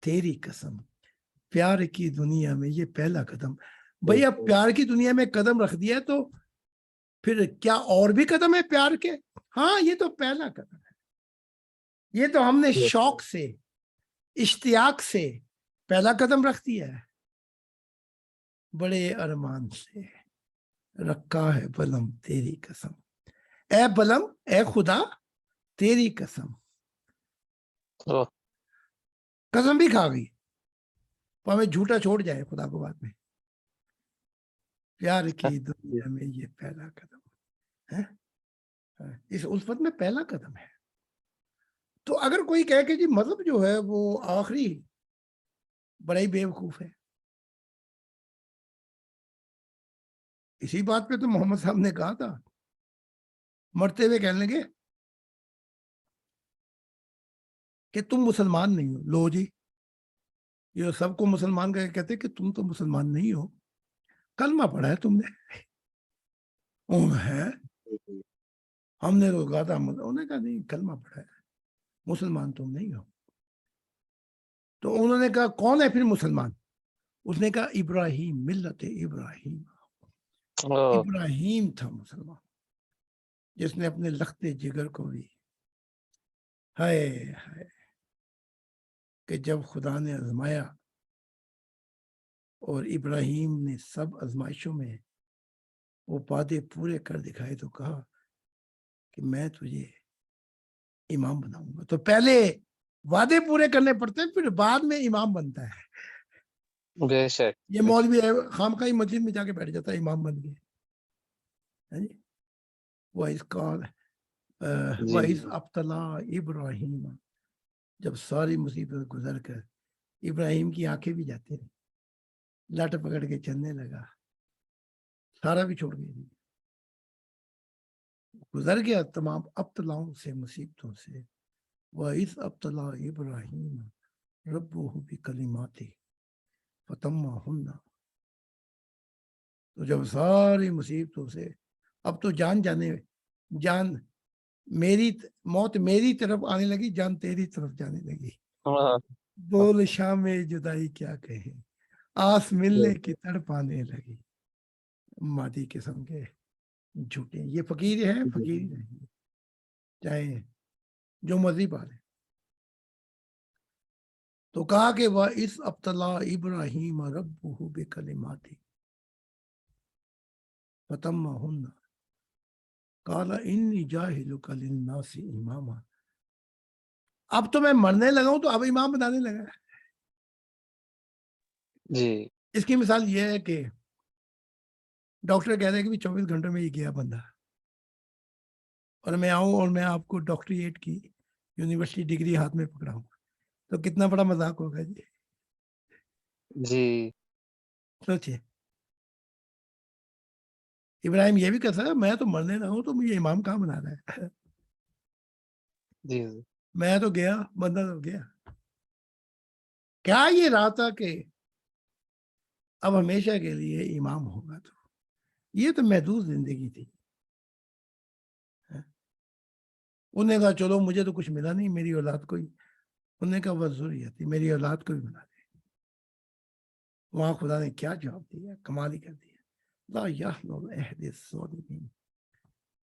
Speaker 2: تیری قسم, پیار کی دنیا میں یہ پہلا قدم. بھئی اب پیار کی دنیا میں قدم رکھ دیا تو پھر کیا اور بھی قدم ہے پیار کے؟ ہاں یہ تو پہلا قدم ہے. یہ تو ہم نے شوق سے, اشتیاق سے پہلا قدم رکھ دیا ہے. بڑے ارمان سے رکھا ہے بلم تیری قسم, اے بلم اے خدا تیری قسم. قسم بھی کھا گئی تو ہمیں جھوٹا چھوڑ جائے خدا کو بعد میں. پیار کی دنیا میں یہ پہلا قدم ہے, اس الفت میں پہلا قدم ہے. تو اگر کوئی کہے کہ جی مذہب جو ہے وہ آخری, بڑا ہی بیوقوف ہے. اسی بات پہ تو محمد صاحب نے کہا تھا, مرتے ہوئے کہنے لگے کہ تم مسلمان نہیں ہو. لو جی, یہ سب کو مسلمان کہتے کہ تم تو مسلمان نہیں ہو, کلمہ پڑھا ہے تم نے. ہے ہم نے تو کہا تھا, انہوں نے کہا نہیں کلمہ پڑھا ہے, مسلمان تم نہیں ہو. تو انہوں نے کہا کون ہے پھر مسلمان؟ اس نے کہا ابراہیم, ملت ابراہیم. ابراہیم تھا مسلمان, جس نے اپنے لخت جگر کو بھی ہائے کہ جب خدا نے آزمایا اور ابراہیم نے سب آزمائشوں میں وہ وعدے پورے کر دکھائے تو کہا کہ میں تجھے امام بناؤں گا. تو پہلے وعدے پورے کرنے پڑتے ہیں, پھر بعد میں امام بنتا ہے.
Speaker 1: بے شک.
Speaker 2: یہ مولوی ہے خامخواہ مسجد میں جا کے بیٹھ جاتا ہے, امام بن گئے. وَإِذْ قَالَ وَإِذْ ابْتَلَىٰ ابراہیم, جب ساری مصیبت گزر کر ابراہیم کی آنکھیں بھی جاتی رہی, لٹ پکڑ کے چلنے لگا, سارا بھی چھوڑ گئی, گزر گیا تمام ابتلاؤں سے, مصیبتوں سے. وَإِذْ ابْتَلَىٰ ابراہیم رَبُّهُ بِكَلِمَاتٍ فَتَمَّهُنَّ. تو جب ساری مصیبتوں سے اب تو جان میری موت میری طرف آنے لگی, جان تیری طرف جانے لگی. بول شام جدائی کیا کہیں, آس ملنے کی تڑپ آنے لگی. مادی قسم کے جھوٹے, یہ فقیر ہیں, فقیر نہیں, چاہے جو مرضی پالے. تو کہا کہ وَإِذْ ابْتَلَىٰ ابراہیم رَبُّهُ بِكَلِمَاتٍ فَتَمَّهُنَّ قَالَ إِنِّي جَاعِلُكَ لِلنَّاسِ إِمَامًا. اب تو میں مرنے لگا ہوں تو اب امام بنانے لگا.
Speaker 1: جی.
Speaker 2: اس کی مثال یہ ہے کہ ڈاکٹر کہہ رہے ہیں کہ 24 گھنٹوں میں یہ گیا بندہ, اور میں آؤں اور میں آپ کو ڈاکٹریٹ کی یونیورسٹی ڈگری ہاتھ میں پکڑاؤں, تو کتنا بڑا مذاق ہوگا جی.
Speaker 1: جی.
Speaker 2: سوچئے, ابراہیم یہ بھی کہہ سکتا ہے میں تو مرنے لگا ہوں تو مجھے امام کہاں بنا رہا ہے.
Speaker 1: جی.
Speaker 2: میں تو گیا, بندہ تو گیا. کیا یہ رہا تھا کہ اب ہمیشہ کے لیے امام ہوگا, تو یہ تو محدود زندگی تھی. انہوں نے کہا چلو مجھے تو کچھ ملا نہیں, میری اولاد کو ہی, انہوں نے کہا وہ ضروریت تھی, میری اولاد کو بھی بنا دے. وہاں خدا نے کیا جواب دیا, کمال ہی کر دیا. لا یحل العہد الظالمین,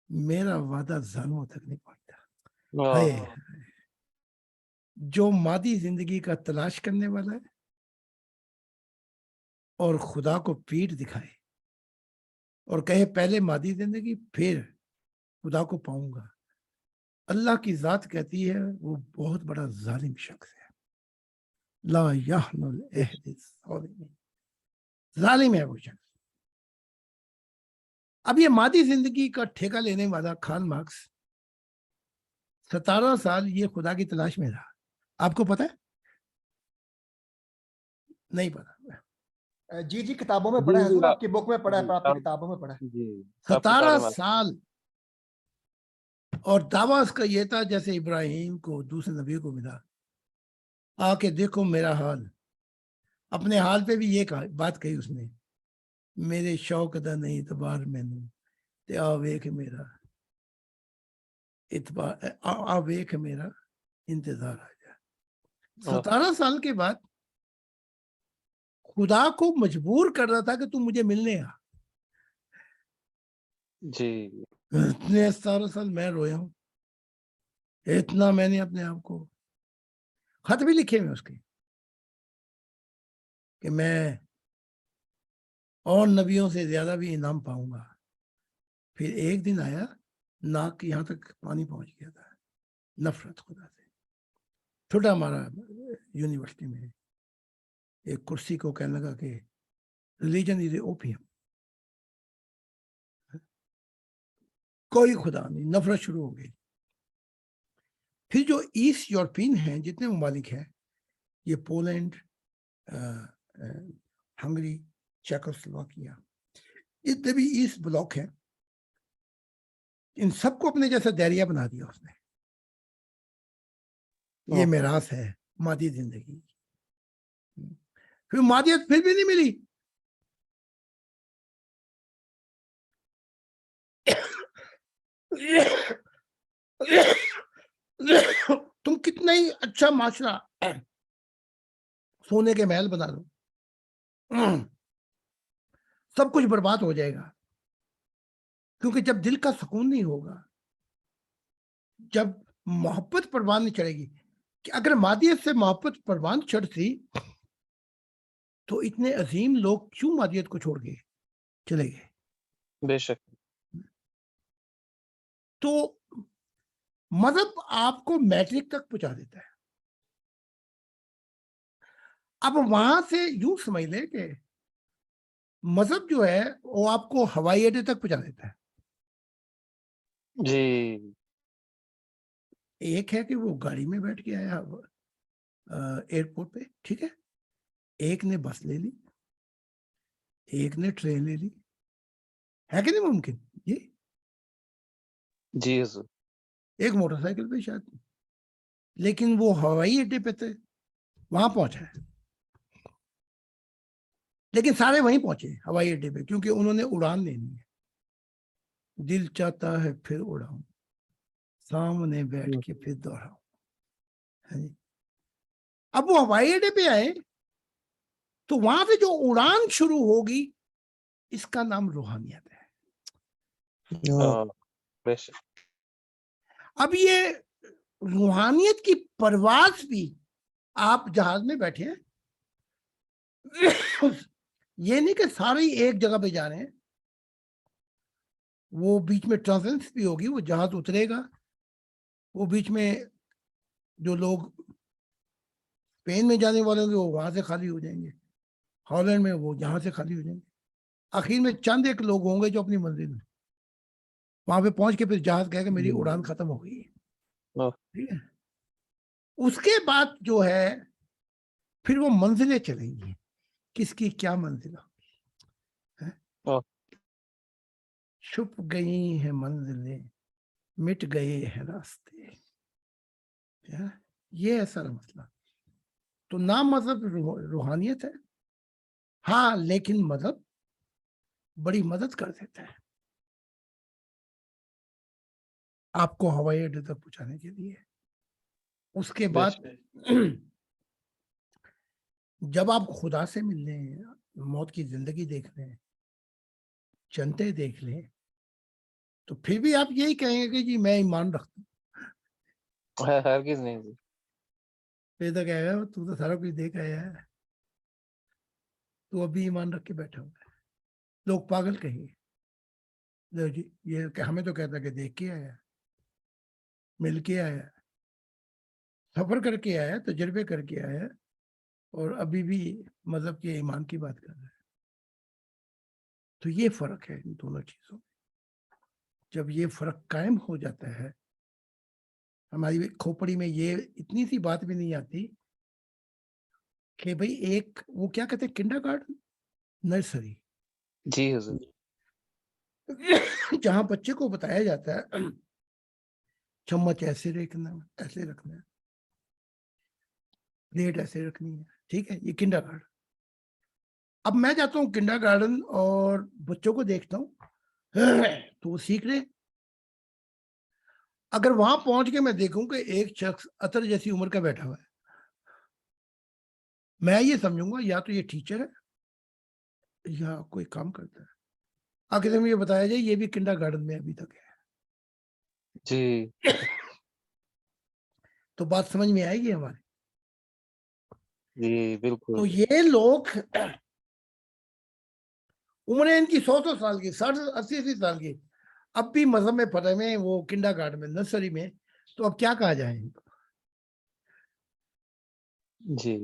Speaker 2: میرا وعدہ ظالموں تک نہیں پہنچتا. ہائے جو مادی زندگی کا تلاش کرنے والا ہے اور خدا کو پیٹ دکھائے اور کہے پہلے مادی زندگی پھر خدا کو پاؤں گا, اللہ کی ذات کہتی ہے وہ بہت بڑا ظالم شخص ہے. لا یحل العہد الظالمین, ظالم ہے وہ شخص. اب یہ مادی زندگی کا ٹھیکہ لینے والا کارل مارکس 17 سال یہ خدا کی تلاش میں رہا. آپ کو پتہ ہے؟ نہیں پتا.
Speaker 5: جی کتابوں میں پڑھا ہے حضور, آپ کی بک میں پڑھا ہے, آپ کی کتابوں میں پڑھا ہے.
Speaker 1: جی.
Speaker 2: 17 سال. اور دعویٰ اس کا یہ تھا جیسے ابراہیم کو دوسرے نبی کو ملا, آ کے دیکھو میرا حال. اپنے حال پہ بھی یہ بات کہی اس نے, میرے شوق دا نہیں اعتبار مینوں تے آ ویکھ میرا اعتبار, آ ویکھ میرا انتظار آ جا. 17 سال کے بعد خدا کو مجبور کر رہا تھا کہ تم مجھے ملنے آ.
Speaker 1: جی.
Speaker 2: اتنے 17 سال میں رویا ہوں, اتنا میں نے اپنے آپ کو, خط بھی لکھے میں اس کے کہ میں اور نبیوں سے زیادہ بھی انعام پاؤں گا. پھر ایک دن آیا, ناک یہاں تک پانی پہنچ گیا تھا, نفرت خدا سے. چھوٹا ہمارا یونیورسٹی میں ایک کرسی کو کہنے لگا کہ ریلیجن از اے اوپیم، کوئی خدا نہیں، نفرت شروع ہو گئی. پھر جو ایسٹ یورپین ہیں جتنے ممالک ہیں، یہ پولینڈ، ہنگری، چیکوسلواکیا، جتنے بھی ایسٹ بلاک ہیں، ان سب کو اپنے جیسا دائرہ بنا دیا اس نے. یہ میراث ہے مادی زندگی. پھر مادیت پھر بھی نہیں ملی. تم کتنا ہی اچھا معاشرہ سونے کے محل بنا دو، سب کچھ برباد ہو جائے گا. کیونکہ جب دل کا سکون نہیں ہوگا، جب محبت پروان نہیں چڑھے گی، کہ اگر مادیت سے محبت پروان چڑھتی تو اتنے عظیم لوگ کیوں مادیت کو چھوڑ کے چلے گئے؟
Speaker 1: بے شک.
Speaker 2: تو مذہب آپ کو میٹرک تک پہنچا دیتا ہے. اب وہاں سے یوں سمجھ لیں کہ مذہب جو ہے وہ آپ کو ہوائی اڈے تک پہنچا دیتا ہے.
Speaker 1: جی.
Speaker 2: ایک ہے کہ وہ گاڑی میں بیٹھ کے آیا ایئرپورٹ پہ، ٹھیک ہے، ایک نے بس لے لی، ایک نے ٹرین لے لی، ہے کہ نہیں ممکن؟
Speaker 1: جی حضور.
Speaker 2: ایک موٹر سائیکل پہ شاید، لیکن وہ ہوائی اڈے پہ تھے، وہاں پہنچا ہے. لیکن سارے وہیں پہنچے ہوائی اڈے پہ، کیونکہ انہوں نے اڑان لینی ہے. دل چاہتا ہے پھر اڑاؤں، سامنے بیٹھ کے پھر دوہراؤں. اب وہ ہوائی اڈے پہ آئے تو وہاں سے جو اڑان شروع ہوگی اس کا نام روحانیت ہے.
Speaker 1: بے شک.
Speaker 2: اب یہ روحانیت کی پرواز بھی آپ جہاز میں بیٹھے ہیں، یہ نہیں کہ سارے ایک جگہ پہ جا رہے ہیں، وہ بیچ میں ٹرانزنس بھی ہوگی. وہ جہاز اترے گا، وہ بیچ میں جو لوگ اسپین میں جانے والے ہوں گے وہ وہاں سے خالی ہو جائیں گے، ہالینڈ میں وہ جہاں سے خالی ہو جائیں گے. آخر میں چند ایک لوگ ہوں گے جو اپنی منزل میں وہاں پہ پہنچ کے پھر جہاز کہے کہ میری اڑان ختم ہو گئی ہے. ٹھیک ہے، اس کے بعد جو ہے پھر وہ منزلیں چلیں گی. کس کی کیا منزل ہوگی؟ چھپ گئی ہیں منزلیں، مٹ گئے ہیں راستے. یہ ہے سارا مسئلہ. تو نام مذہب روحانیت ہے، ہاں، لیکن مذہب بڑی مدد کر دیتا ہے آپ کو ہوائی اڈے تک پہنچانے کے لیے. اس کے بعد جب آپ خدا سے مل لیں، موت کی زندگی دیکھ لیں، جنتے دیکھ لیں، تو پھر بھی آپ یہی کہیں گے کہ جی میں ایمان رکھتا ہوں.
Speaker 1: ہرگز نہیں جی.
Speaker 2: پھر تو کہے گا تو سارا کچھ دیکھ آیا ہے، تو ابھی ایمان رکھ کے بیٹھا ہوا ہے. لوگ پاگل کہیں گے جی، یہ کہ ہمیں تو کہتا کہ دیکھ کے آیا، مل کے آیا، سفر کر کے آیا، تجربے کر کے آیا، اور ابھی بھی مذہب کے ایمان کی بات کر رہا ہے. تو یہ فرق ہے ان دونوں چیزوں میں. جب یہ فرق قائم ہو جاتا ہے، ہماری کھوپڑی میں یہ اتنی سی بات بھی نہیں آتی کہ بھئی ایک وہ کیا کہتے ہیں کنڈر گارڈن، نرسری،
Speaker 1: جی حضور.
Speaker 2: جہاں بچے کو بتایا جاتا ہے چمچ ایسے رکھنا، ایسے رکھنا ہے، پلیٹ ایسے رکھنی ہے. ٹھیک ہے، یہ کنڈر گارڈن. اب میں جاتا ہوں کنڈر گارڈن اور بچوں کو دیکھتا ہوں تو وہ سیکھ رہے. اگر وہاں پہنچ کے میں دیکھوں کہ ایک شخص عطر جیسی عمر کا بیٹھا ہوا ہے، میں یہ سمجھوں گا یا تو یہ ٹیچر ہے یا کوئی کام کرتا ہے. آخر میں یہ بتایا جائے یہ بھی کنڈر گارڈن میں ابھی تک ہے.
Speaker 1: جی.
Speaker 2: تو بات سمجھ میں آئے گی ہمارے.
Speaker 1: جی بالکل.
Speaker 2: تو یہ لوگ عمریں ان کی 100 سال کی، 60-80 سال کی، اب بھی مذہب میں پڑھے میں، وہ کنڈر گارڈن میں، نرسری میں. تو اب کیا کہا جائے ان کو؟
Speaker 1: جی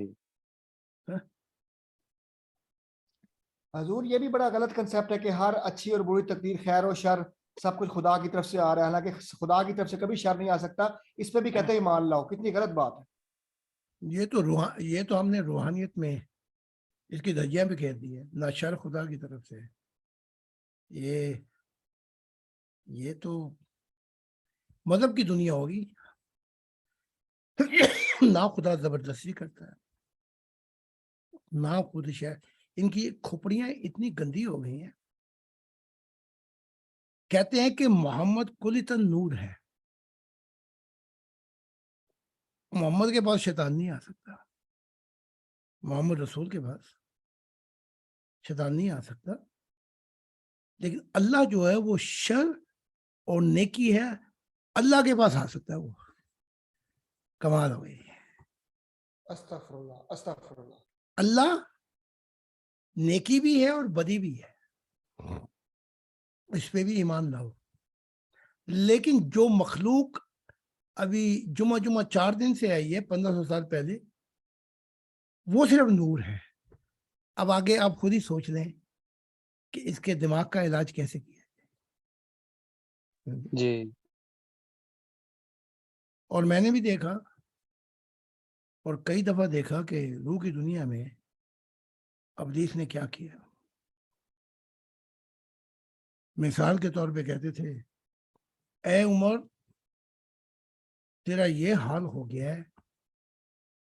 Speaker 5: حضور یہ بھی بڑا غلط کنسیپٹ ہے کہ ہر اچھی اور بری تقدیر، خیر و شر سب کچھ خدا کی طرف سے آ رہا ہے، حالانکہ خدا کی طرف سے کبھی شر نہیں آ سکتا. اس پہ بھی کہتے ہیں ایمان لاؤ. کتنی غلط بات ہے.
Speaker 2: یہ تو ہم نے روحانیت میں اس کی درجیاں بھی کہہ دی ہے، نہ شر خدا کی طرف سے. یہ تو مذہب کی دنیا ہوگی. نہ خدا زبردستی کرتا ہے، نہ خود شہر. ان کی کھوپڑیاں اتنی گندی ہو گئی ہیں. کہتے ہیں کہ محمد کلتن نور ہے. محمد کے پاس شیطان نہیں آ سکتا، محمد رسول کے پاس شیطان نہیں آ سکتا. لیکن اللہ جو ہے وہ شر اور نیکی ہے، اللہ کے پاس آ سکتا ہے. وہ کمال ہو گئی.
Speaker 5: استغفر اللہ استغفر اللہ.
Speaker 2: اللہ نیکی بھی ہے اور بدی بھی ہے، اس پہ بھی ایمان لاؤ. لیکن جو مخلوق ابھی جمعہ 4 دن سے آئی ہے 1500 سال پہلے، وہ صرف نور ہے. اب آگے آپ خود ہی سوچ لیں کہ اس کے دماغ کا علاج کیسے کیا جائے.
Speaker 1: جی
Speaker 2: اور میں نے بھی دیکھا اور کئی دفعہ دیکھا کہ روح کی دنیا میں ابلیس نے کیا کیا. مثال کے طور پہ کہتے تھے، اے عمر تیرا یہ حال ہو گیا ہے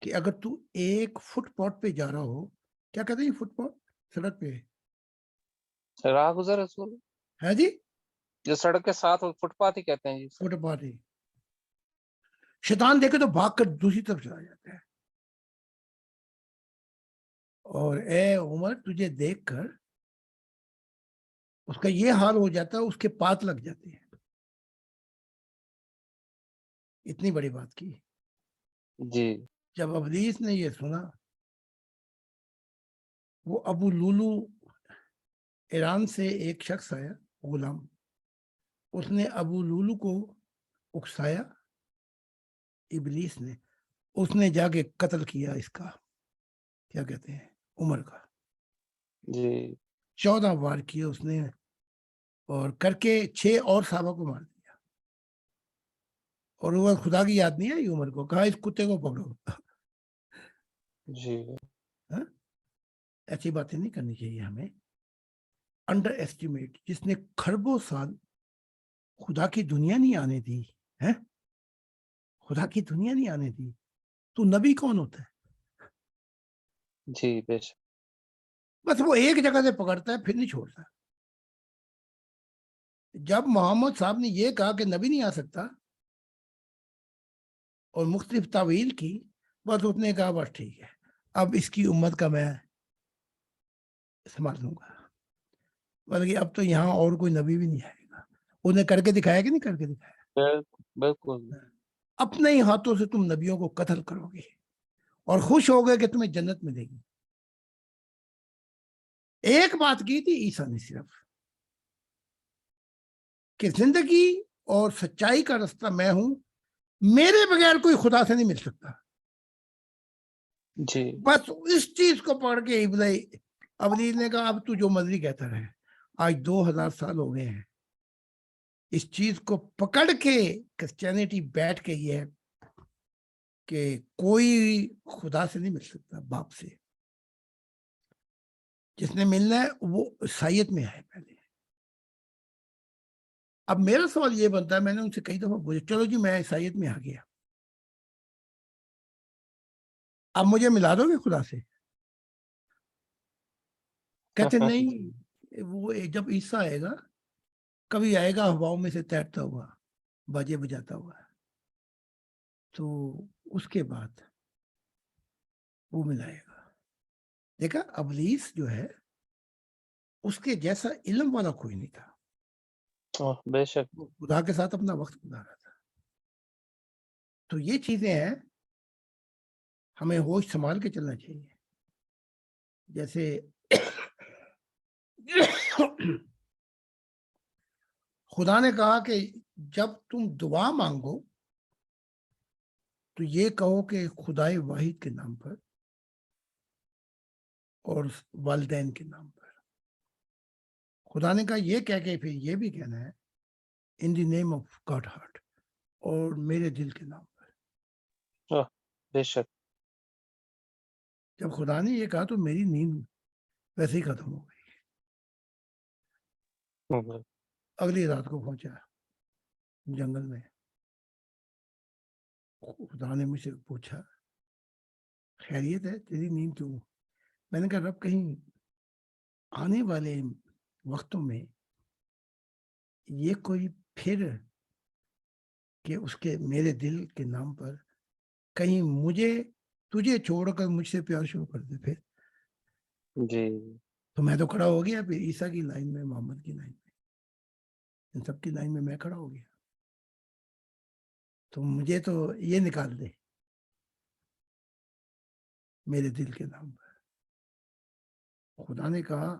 Speaker 2: کہ اگر تو ایک فٹ پاتھ پہ جا رہا ہو، کیا کہتے ہیں فٹ پاتھ؟ سڑک پہ
Speaker 1: راہ گزر رسول
Speaker 2: ہے جی،
Speaker 1: جو سڑک کے ساتھ فٹ پاتھ ہی کہتے ہیں. جی
Speaker 2: فٹ پاتھ ہی. شیطان دیکھے تو بھاگ کر دوسری طرف چلا جاتا ہے. اور اے عمر تجھے دیکھ کر اس کا یہ حال ہو جاتا ہے، اس کے پات لگ جاتے ہیں. اتنی بڑی بات کی.
Speaker 1: جی
Speaker 2: جب ابلیس نے یہ سنا، وہ ابو لولو ایران سے ایک شخص آیا غلام، اس نے ابو لولو کو اکسایا. ابلیس نے، اس نے جا کے قتل کیا اس کا، کیا کہتے ہیں، عمر کا.
Speaker 1: جی
Speaker 2: 14 وار کیے اس نے، اور کر کے 6 اور صحابہ کو مار دیا. اور وہ خدا کی یاد نہیں آئی عمر کو، کہا اس کتے کو پکڑو.
Speaker 1: جی
Speaker 2: ایسی باتیں نہیں کرنی چاہیے ہمیں. انڈر ایسٹیمیٹ، جس نے کھربوں سال خدا کی دنیا نہیں آنے دی ہے، خدا کی دنیا نہیں آنے دی، تو نبی کون ہوتا ہے؟
Speaker 1: جی بے شک.
Speaker 2: بس وہ ایک جگہ سے پکڑتا ہے پھر نہیں چھوڑتا. جب محمد صاحب نے یہ کہا کہ نبی نہیں آ سکتا اور مختلف تعویل کی، بس اس نے کہا بس ٹھیک ہے، اب اس کی امت کا میں سنبھال لوں گا. بلکہ اب تو یہاں اور کوئی نبی بھی نہیں آئے گا. انہیں کر کے دکھایا کہ نہیں کر کے دکھایا؟
Speaker 1: بالکل.
Speaker 2: اپنے ہی ہاتھوں سے تم نبیوں کو قتل کرو گے اور خوش ہو گئے کہ تمہیں جنت ملے گی. ایک بات کی تھی عیسیٰ نے صرف، کہ زندگی اور سچائی کا رستہ میں ہوں، میرے بغیر کوئی خدا سے نہیں مل سکتا.
Speaker 1: جی
Speaker 2: بس اس چیز کو پڑھ کے ابلیس نے کہا اب تو جو مرضی کہتا رہے. آج 2000 سال ہو گئے ہیں اس چیز کو پکڑ کے. کرسچینٹی بیٹھ کے یہ ہے کہ کوئی خدا سے نہیں مل سکتا باپ سے. جس نے ملنا ہے وہ عیسائیت میں ہے پہلے. اب میرا سوال یہ بنتا ہے، میں نے ان سے کئی دفعہ پوچھا، چلو جی میں عیسائیت میں آ گیا، اب مجھے ملا دو گے خدا سے؟ کہتے نہیں، وہ جب عیسیٰ آئے گا، کبھی آئے گا ہواؤں میں سے تیرتا ہوا، باجے بجاتا ہوا، تو اس کے بعد وہ ملائے گا. دیکھا ابلیس جو ہے اس کے جیسا علم والا کوئی نہیں تھا.
Speaker 1: بے شک.
Speaker 2: وہ خدا کے ساتھ اپنا وقت گزارا تھا. تو یہ چیزیں ہیں، ہمیں ہوش سنبھال کے چلنا چاہیے. جیسے خدا نے کہا کہ جب تم دعا مانگو تو یہ کہو کہ خدائے واحد کے نام پر اور والدین کے نام پر. خدا نے کہا یہ کہہ کے پھر یہ بھی کہنا ہے ان دی نیم آف گاڈ ہارٹ اور میرے دل کے نام پر.
Speaker 1: بے شک.
Speaker 2: جب خدا نے یہ کہا تو میری نیند ویسے ہی ختم ہو گئی. اگلی رات کو پہنچا جنگل میں. خدا نے مجھ سے پوچھا خیریت ہے تیری نیند کیوں؟ میں نے کہا رب کہیں آنے والے وقتوں میں یہ کوئی پھر کہ اس کے میرے دل کے نام پر کہیں مجھے تجھے چھوڑ کر مجھ سے پیار شروع کر دے. پھر
Speaker 1: جی.
Speaker 2: تو میں تو کھڑا ہو گیا پھر عیسیٰ کی لائن میں, محمد کی لائن میں, ان سب کی لائن میں کھڑا ہو گیا. تو مجھے تو یہ نکال دے میرے دل کے نام پر. خدا نے کہا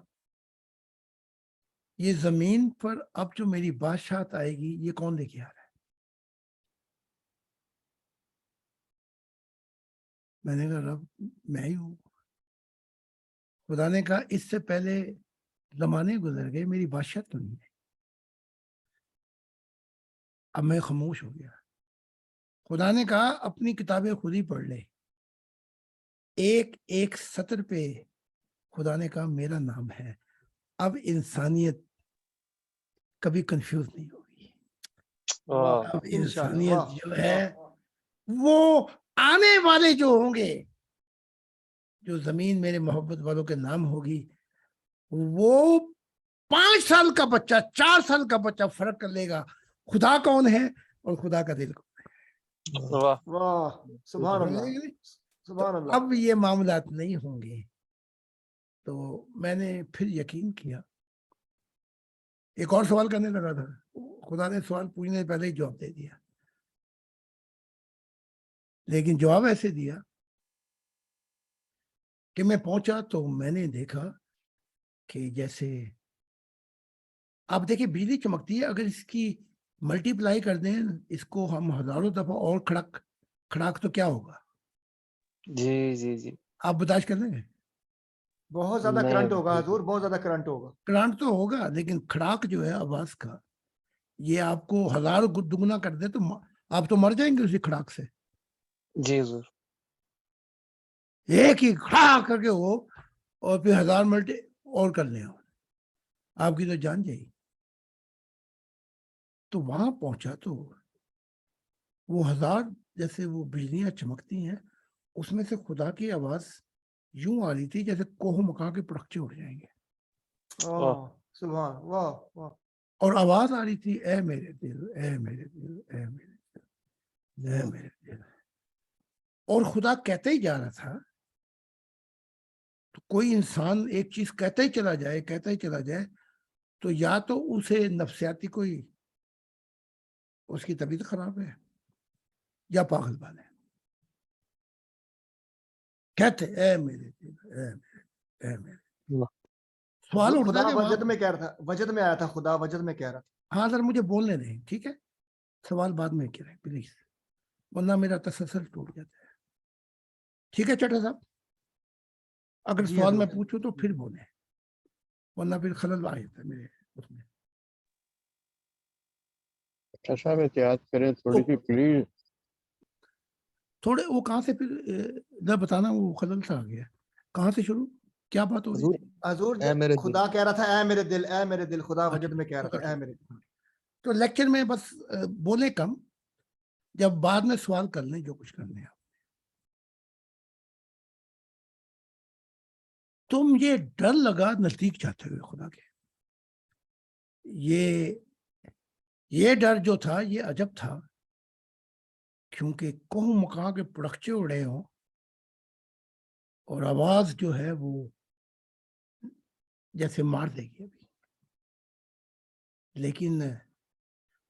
Speaker 2: یہ زمین پر اب جو میری بادشاہت آئے گی یہ کون لے کے آ رہا ہے؟ میں نے کہا رب میں ہی ہوں. خدا نے کہا اس سے پہلے زمانے گزر گئے میری بادشاہت تو نہیں ہے. اب میں خاموش ہو گیا. خدا نے کہا اپنی کتابیں خود ہی پڑھ لے. ایک ایک سطر پہ خدا نے کہا میرا نام ہے. اب انسانیت کبھی کنفیوز نہیں ہوگی. اب انسانیت جو ہے وہ آنے والے جو ہوں گے, جو زمین میرے محبت والوں کے نام ہوگی, وہ 5 سال کا بچہ 4 سال کا بچہ فرق کر لے گا خدا کون ہے اور خدا کا دل کون ہے.
Speaker 5: واہ سبحان اللہ سبحان اللہ.
Speaker 2: اب یہ معاملات نہیں ہوں گے. تو میں نے پھر یقین کیا. ایک اور سوال کرنے لگا تھا, خدا نے سوال پوچھنے سے پہلے ہی جواب دے دیا. لیکن جواب ایسے دیا کہ میں پہنچا تو میں نے دیکھا کہ جیسے آپ دیکھیں بجلی چمکتی ہے, اگر اس کی ملٹی پلائی کر دیں اس کو ہم ہزاروں دفعہ اور کھڑاک تو کیا ہوگا؟
Speaker 1: جی جی جی.
Speaker 2: آپ برداشت کر لیں گے؟
Speaker 5: بہت زیادہ کرنٹ ہوگا حضور, بہت زیادہ کرنٹ ہوگا.
Speaker 2: کرنٹ تو ہوگا لیکن کھڑاک جو ہے آواز کا یہ آپ کو 1000 دگنا کر دے تو آپ تو مر جائیں گے اسی کھڑاک سے.
Speaker 1: جی حضور.
Speaker 2: ایک ہی کھڑا کر کے ہو اور پھر 1000 ملٹی اور کر لیں آپ کی تو جان جائے گی. تو وہاں پہنچا تو وہ 1000 جیسے وہ بجلیاں چمکتی ہیں اس میں سے خدا کی آواز یوں آ رہی تھی جیسے کوہ مکا کے پڑکچے اڑ جائیں گے.
Speaker 5: سبحان واہ واہ.
Speaker 2: اور آواز آ رہی تھی اے میرے دل اے میرے دل اے میرے دل اے میرے دل. اور خدا کہتے ہی جا رہا تھا. تو کوئی انسان ایک چیز کہتا ہی چلا جائے تو یا تو اسے نفسیاتی کوئی اس کی طبیعت خراب ہے یا پاگل بان ہے. کہتے اے میرے دل اے میرے اے میرے. سوال اٹھتا
Speaker 5: خدا
Speaker 2: ہے کہ
Speaker 5: وجد میں کہہ رہا تھا, وجد میں آیا تھا, خدا وجد میں کہہ رہا تھا.
Speaker 2: ہاں سر مجھے بولنے دیں, ٹھیک ہے, سوال بعد میں کریں پلیز, ورنہ میرا تسلسل ٹوٹ جاتا ہے. ٹھیک ہے چٹا صاحب, اگر
Speaker 5: جی
Speaker 2: سوال
Speaker 5: حضور.
Speaker 2: میں پوچھوں تو پھر بولیں ورنہ پھر خلل آ جاتا ہے میرے اس میں.
Speaker 4: صاحب احتیاط کریں تھوڑی سی پلیز.
Speaker 2: تھوڑے وہ کہاں سے پھر نہ بتانا, وہ خلل سا آ گیا. کہاں سے شروع, کیا بات ہو رہی تھی؟
Speaker 5: حضور
Speaker 3: اے میرے
Speaker 5: خدا کہہ رہا تھا اے میرے دل اے میرے دل, خدا وجد
Speaker 2: اچھا،
Speaker 5: میں کہہ رہا تھا اے میرے دل.
Speaker 2: تو لیکچر میں بس بولے کم, جب بعد میں سوال کر لیں جو کچھ کرنے ہیں. تم یہ ڈر لگا نزدیک جاتے ہوئے خدا کے. یہ ڈر جو تھا یہ عجب تھا, کیونکہ کوہ مکا کے پڑکچے اڑے ہوں اور آواز جو ہے وہ جیسے مار دے گی ابھی. لیکن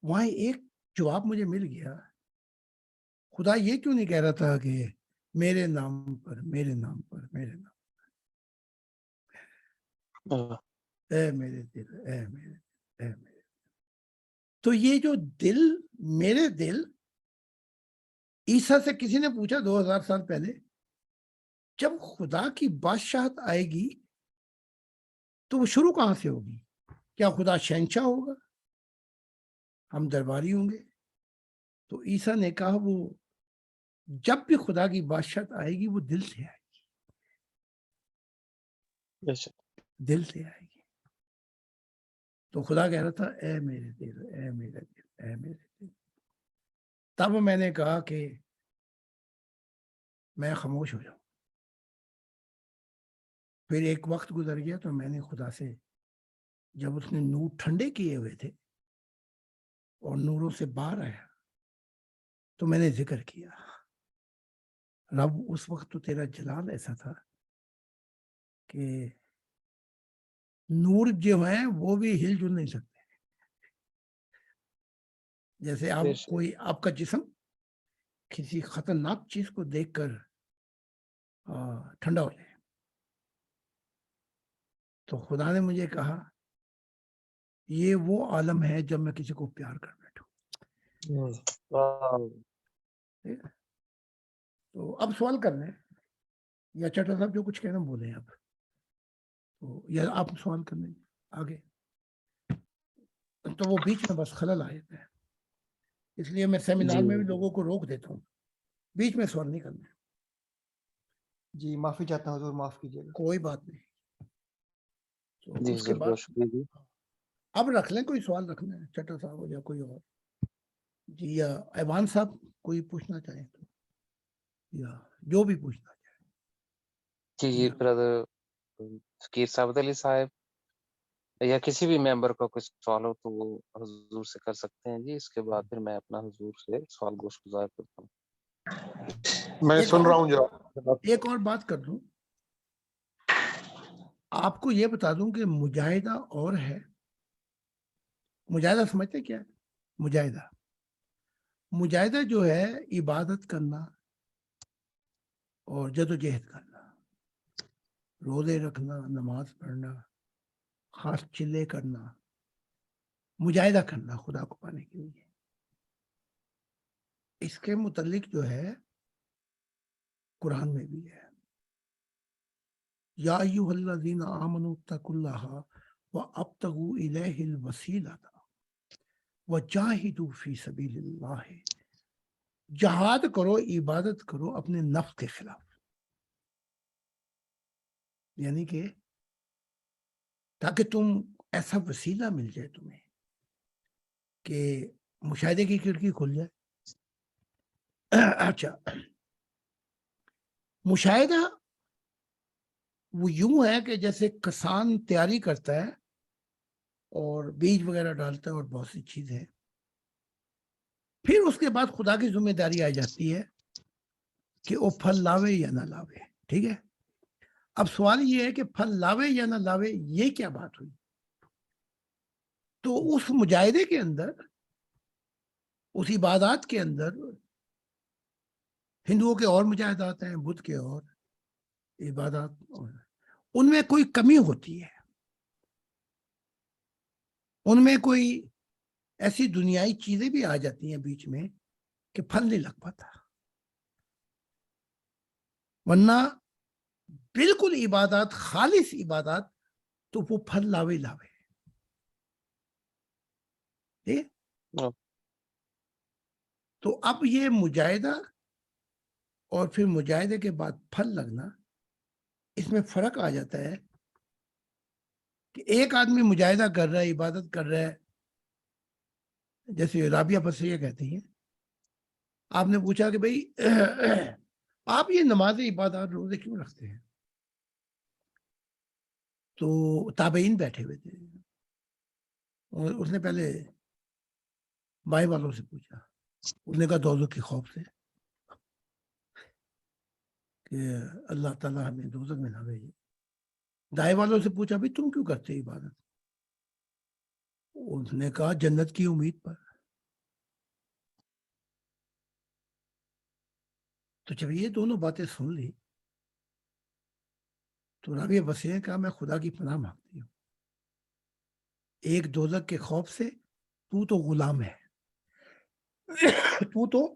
Speaker 2: وہاں ایک جواب مجھے مل گیا. خدا یہ کیوں نہیں کہہ رہا تھا کہ میرے نام پر میرے نام پر میرے نام اے میرے دل اے میرے دل اے میرے دل. تو یہ جو دل میرے دل عیسیٰ سے کسی نے پوچھا 2000 سال پہلے جب خدا کی بادشاہت آئے گی تو وہ شروع کہاں سے ہوگی؟ کیا خدا شہنشاہ ہوگا؟ ہم درباری ہوں گے؟ تو عیسیٰ نے کہا وہ جب بھی خدا کی بادشاہت آئے گی وہ دل سے آئے گی، دل سے آئے گی۔ تو خدا کہہ رہا تھا اے میرے دل، اے میرے دل، اے میرے دل۔ تب میں نے کہا کہ میں خاموش ہو جاؤں۔ پھر ایک وقت گزر گیا تو میں نے خدا سے، جب اس نے نور ٹھنڈے کیے ہوئے تھے اور نوروں سے باہر آیا تو میں نے ذکر کیا، رب اس وقت تو تیرا جلال ایسا تھا کہ نور جو ہیں وہ بھی ہل جل نہیں سکتے، جیسے آپ کوئی آپ کا جسم کسی خطرناک چیز کو دیکھ کر ٹھنڈا ہو جائے۔ تو خدا نے مجھے کہا یہ وہ عالم ہے جب میں کسی کو پیار کر بیٹھوں۔ تو اب سوال کر لیں، یا چٹا صاحب جو کچھ کہنا بولیں آپ، تو یا آپ سوال کر لیں آگے، تو وہ بیچ میں بس خلل آ جاتا ہے، اس لیے میں سیمینار میں بھی لوگوں کو روک دیتا ہوں، بیچ میں سوال نہیں کرنا۔
Speaker 5: جی معافی چاہتا ہوں حضور، معاف کیجیے گا۔
Speaker 2: کوئی بات نہیں۔ تو
Speaker 1: جی
Speaker 2: اس کے
Speaker 1: سر،
Speaker 2: بعد
Speaker 1: بہت شکریہ۔
Speaker 2: اب رکھ لیں، کوئی سوال رکھنا ہے چٹا صاحب ہو یا کوئی اور، جی، یا ایوان صاحب کوئی پوچھنا چاہیں تو، یا جو بھی پوچھنا
Speaker 1: جی جی برادر فقیر ثابت علی صاحب یا کسی بھی ممبر کا کوئی سوال ہو تو وہ حضور سے کر سکتے ہیں جی، اس کے بعد پھر میں اپنا حضور سے سوال گوش گزار کرتا ہوں۔
Speaker 6: میں
Speaker 2: ایک
Speaker 6: سن
Speaker 2: اور-
Speaker 6: رہا ہوں جناب۔
Speaker 2: ایک اور بات کر دوں، آپ کو یہ بتا دوں کہ مجاہدہ اور ہے۔ مجاہدہ سمجھتے کیا ہے؟ مجاہدہ جو ہے عبادت کرنا اور جد و جہد کرنا، روزے رکھنا، نماز پڑھنا، خاص چلے کرنا، مجاہدہ کرنا خدا کو پانے کے لیے۔ اس کے متعلق جو ہے قرآن میں بھی ہے، یا ایھا الذین آمنوا اتقوا اللہ وابتغوا الیہ الوسیلۃ وجاہدوا فی سبیل اللہ۔ جہاد کرو، عبادت کرو اپنے نفس کے خلاف، یعنی کہ تاکہ تم ایسا وسیلہ مل جائے تمہیں کہ مشاہدے کی کھڑکی کھل جائے۔ اچھا، مشاہدہ وہ یوں ہے کہ جیسے کسان تیاری کرتا ہے اور بیج وغیرہ ڈالتا ہے اور بہت سی چیزیں، پھر اس کے بعد خدا کی ذمہ داری آ جاتی ہے کہ وہ پھل لاوے یا نہ لاوے، ٹھیک ہے؟ اب سوال یہ ہے کہ پھل لاوے یا نہ لاوے، یہ کیا بات ہوئی؟ تو اس مجاہدے کے اندر، اس عبادات کے اندر، ہندوؤں کے اور مجاہدات ہیں، بدھ کے اور عبادات، ان میں کوئی کمی ہوتی ہے، ان میں کوئی ایسی دنیائی چیزیں بھی آ جاتی ہیں بیچ میں کہ پھل نہیں لگ پاتا، ورنہ بالکل عبادات، خالص عبادات تو وہ پھل لاوے لاوے۔ تو اب یہ مجاہدہ اور پھر مجاہدے کے بعد پھل لگنا، اس میں فرق آ جاتا ہے کہ ایک آدمی مجاہدہ کر رہا ہے، عبادت کر رہا ہے، جیسے رابعہ بصریہ کہتی ہیں، آپ نے پوچھا کہ بھئی آپ یہ نماز، عبادات، روزے کیوں رکھتے ہیں؟ تو تابعین بیٹھے ہوئے تھے، اور اس نے پہلے بائیں والوں سے پوچھا، اس نے کہا دوزخ کے خوف سے کہ اللہ تعالیٰ ہمیں دوزخ میں نہ بھیجے۔ دائیں والوں سے پوچھا بھئی تم کیوں کرتے عبادت؟ اس نے کہا جنت کی امید پر۔ تو جب یہ دونوں باتیں سن لی تو رابعہ بصریہ نے کہا میں خدا کی پناہ مانگتی ہوں، ایک دوزخ کے خوف سے، تو غلام ہے، تو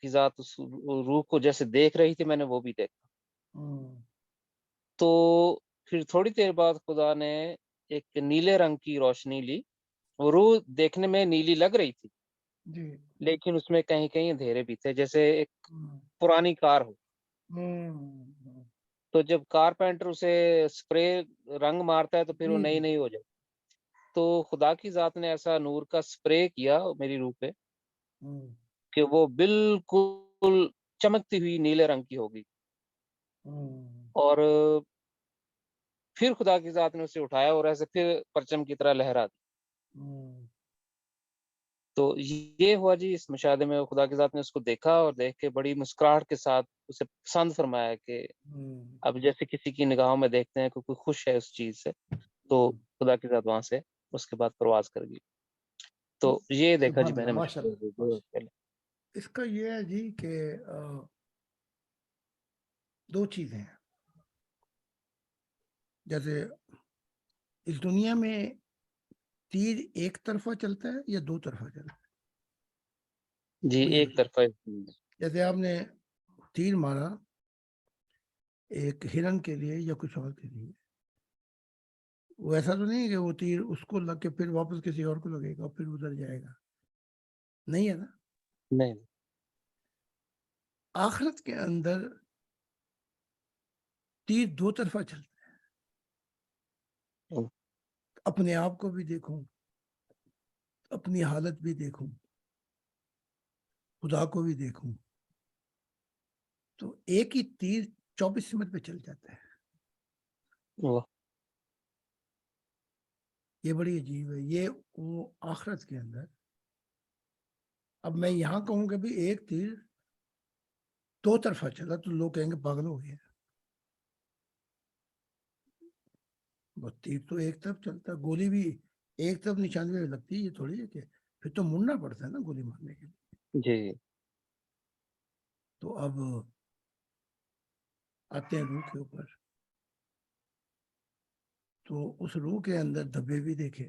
Speaker 1: کی ذات اس روح کو جیسے دیکھ رہی تھی، میں نے وہ بھی دیکھا۔ تو پھر تھوڑی دیر بعد خدا نے ایک نیلے رنگ کی روشنی لی، وہ روح دیکھنے میں نیلی لگ رہی تھی،
Speaker 2: جی
Speaker 1: لیکن اس میں کہیں کہیں اندھیرے بھی تھے، جیسے ایک پرانی کار ہو۔ تو جب کارپینٹر اسے اسپرے رنگ مارتا ہے تو پھر وہ
Speaker 2: جی
Speaker 1: نئی
Speaker 2: جی
Speaker 1: نئی ہو جائے۔ تو خدا کی ذات نے ایسا نور کا اسپرے کیا میری روح پہ کہ وہ بالکل چمکتی ہوئی نیلے رنگ کی ہوگی، اور پھر خدا کی ذات نے اسے اٹھایا اور ایسے پھر پرچم کی طرح لہرا دی۔ تو یہ ہوا جی، اس مشاہدے میں خدا کی ذات نے اس کو دیکھا اور دیکھ کے بڑی مسکراہٹ کے ساتھ اسے پسند فرمایا کہ اب جیسے کسی کی نگاہوں میں دیکھتے ہیں کہ کوئی خوش ہے اس چیز سے، تو خدا کی ذات وہاں سے اس کے بعد پرواز کر گئی۔ تو یہ دیکھا جی
Speaker 5: سبحان
Speaker 1: میں
Speaker 5: اللہ،
Speaker 1: نے
Speaker 5: ماشاء اللہ،
Speaker 1: مشاہدے
Speaker 5: ماشاء
Speaker 1: پہلے۔
Speaker 2: اس کا یہ ہے جی کہ دو چیزیں ہیں، جیسے اس دنیا میں تیر ایک طرفہ چلتا ہے یا دو طرفہ چلتا ہے؟
Speaker 1: جی
Speaker 2: وہ یہ
Speaker 1: ایک
Speaker 2: بتائیں۔
Speaker 1: طرفہ۔
Speaker 2: جیسے آپ نے تیر مارا ایک ہرن کے لیے یا کچھ اور کے لیے، وہ ایسا تو نہیں ہے کہ وہ تیر اس کو لگ کے پھر واپس کسی اور کو لگے گا پھر ادھر جائے گا، نہیں ہے نا۔
Speaker 1: نہیں،
Speaker 2: آخرت کے اندر تیر دو طرفہ چلتا ہے، اپنے آپ کو بھی دیکھوں، اپنی حالت بھی دیکھوں، خدا کو بھی دیکھوں، تو ایک ہی تیر 24 سمت پہ چل جاتا ہے۔
Speaker 1: واہ،
Speaker 2: یہ بڑی عجیب ہے، یہ وہ آخرت کے اندر۔ اب میں یہاں کہوں کہ بھی ایک تیر دو طرفہ چلا تو لوگ کہیں گے پاگل ہو گیا، وہ تیر تو ایک طرف چلتا، گولی بھی ایک طرف نشانے میں لگتی ہے، یہ تھوڑی ہے کہ پھر تو مڑنا پڑتا ہے نا گولی مارنے کے لیے۔
Speaker 1: جی
Speaker 2: تو اب آتے ہیں روح کے اوپر، تو اس روح کے اندر دھبے بھی دیکھے،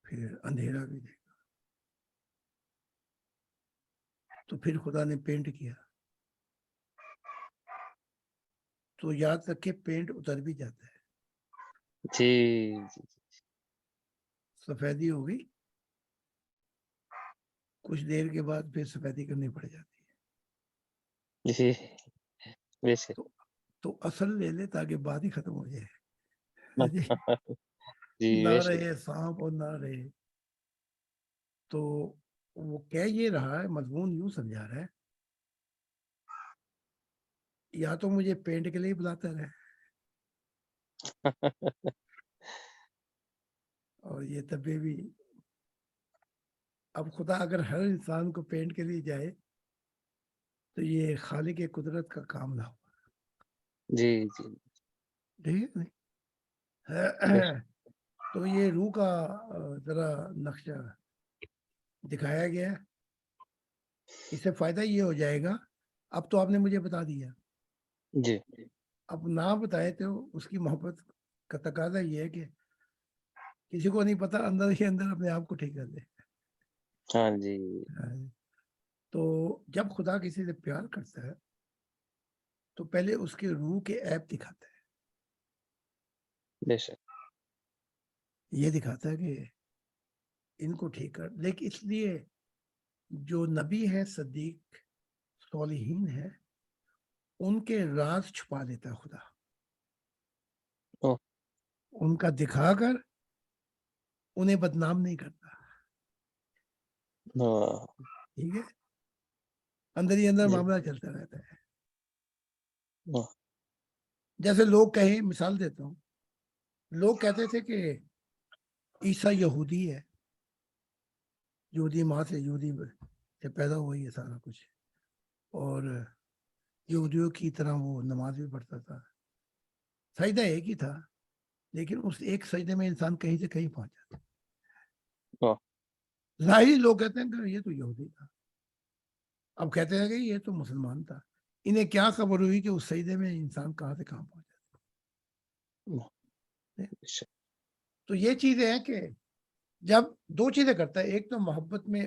Speaker 2: پھر اندھیرا بھی دیکھا، تو پھر خدا نے پینٹ کیا، تو یاد رکھے پینٹ اتر بھی جاتا ہے،
Speaker 1: جی
Speaker 2: سفیدی ہو گئی، کچھ دیر کے بعد پھر سفیدی کرنی پڑ جاتی ہے،
Speaker 1: جی بے شک۔
Speaker 2: تو اصل لے لے تاکہ بات ہی ختم ہو جائے،
Speaker 1: جی
Speaker 2: نہ
Speaker 1: بے شک۔
Speaker 2: رہے سانپ اور نہ رہے۔ تو وہ کہہ یہ رہا ہے، مضمون یوں سمجھا رہا ہے، یا تو مجھے پینٹ کے لیے بلاتا رہے اور یہ دبے بھی۔ اب خدا اگر ہر انسان کو پینٹ کے لیے جائے تو یہ خالق قدرت کا کام نہ ہو،
Speaker 1: جی جی
Speaker 2: ٹھیک ہے
Speaker 1: بے
Speaker 2: نہیں؟
Speaker 1: شک۔
Speaker 2: تو یہ روح کا ذرا نقشہ دکھایا گیا، اس سے فائدہ یہ ہو جائے گا، اب تو آپ نے مجھے بتا دیا،
Speaker 1: جی
Speaker 2: اب نہ بتائے تو اس کی محبت کا تقاضا یہ ہے کہ کسی کو نہیں پتا، اندر ہی اندر اپنے آپ کو ٹھیک کر دے۔
Speaker 1: ہاں جی
Speaker 2: تو جب خدا کسی سے پیار کرتا ہے تو پہلے اس کے روح کے عیب دکھاتا ہے،
Speaker 1: بے شک۔
Speaker 2: یہ دکھاتا ہے کہ ان کو ٹھیک کر، لیکن اس لیے جو نبی ہے، صدیق، صالحین ہے، ان کے راز چھپا دیتا ہے خدا،
Speaker 1: اوہ،
Speaker 2: ان کا دکھا کر انہیں بدنام نہیں کرتا،
Speaker 1: ہاں،
Speaker 2: ٹھیک ہے، اندر ہی اندر
Speaker 1: جی
Speaker 2: معاملہ چلتا رہتا ہے۔
Speaker 1: اوہ،
Speaker 2: جیسے لوگ کہیں، مثال دیتا ہوں، لوگ کہتے تھے کہ عیسیٰ یہودی ہے، یہودی ماں سے، یہودی سے پیدا ہوا یہ سارا کچھ، اور یہودیوں کی طرح وہ نماز بھی پڑھتا تھا، سجدہ ایک ہی تھا، لیکن اس ایک سجدے میں انسان کہیں سے کہیں پہنچ جاتا۔
Speaker 1: اوہ،
Speaker 2: ظاہری لوگ کہتے ہیں کہ یہ تو یہودی تھا، اب کہتے ہیں کہ یہ تو مسلمان تھا، انہیں کیا خبر ہوئی کہ اس سجدے میں انسان کہاں سے کہاں پہنچ
Speaker 1: اوہ،
Speaker 2: جاتا ہے۔
Speaker 1: بے شک۔
Speaker 2: تو یہ چیزیں ہیں کہ جب دو چیزیں کرتا ہے، ایک تو محبت میں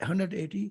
Speaker 2: 180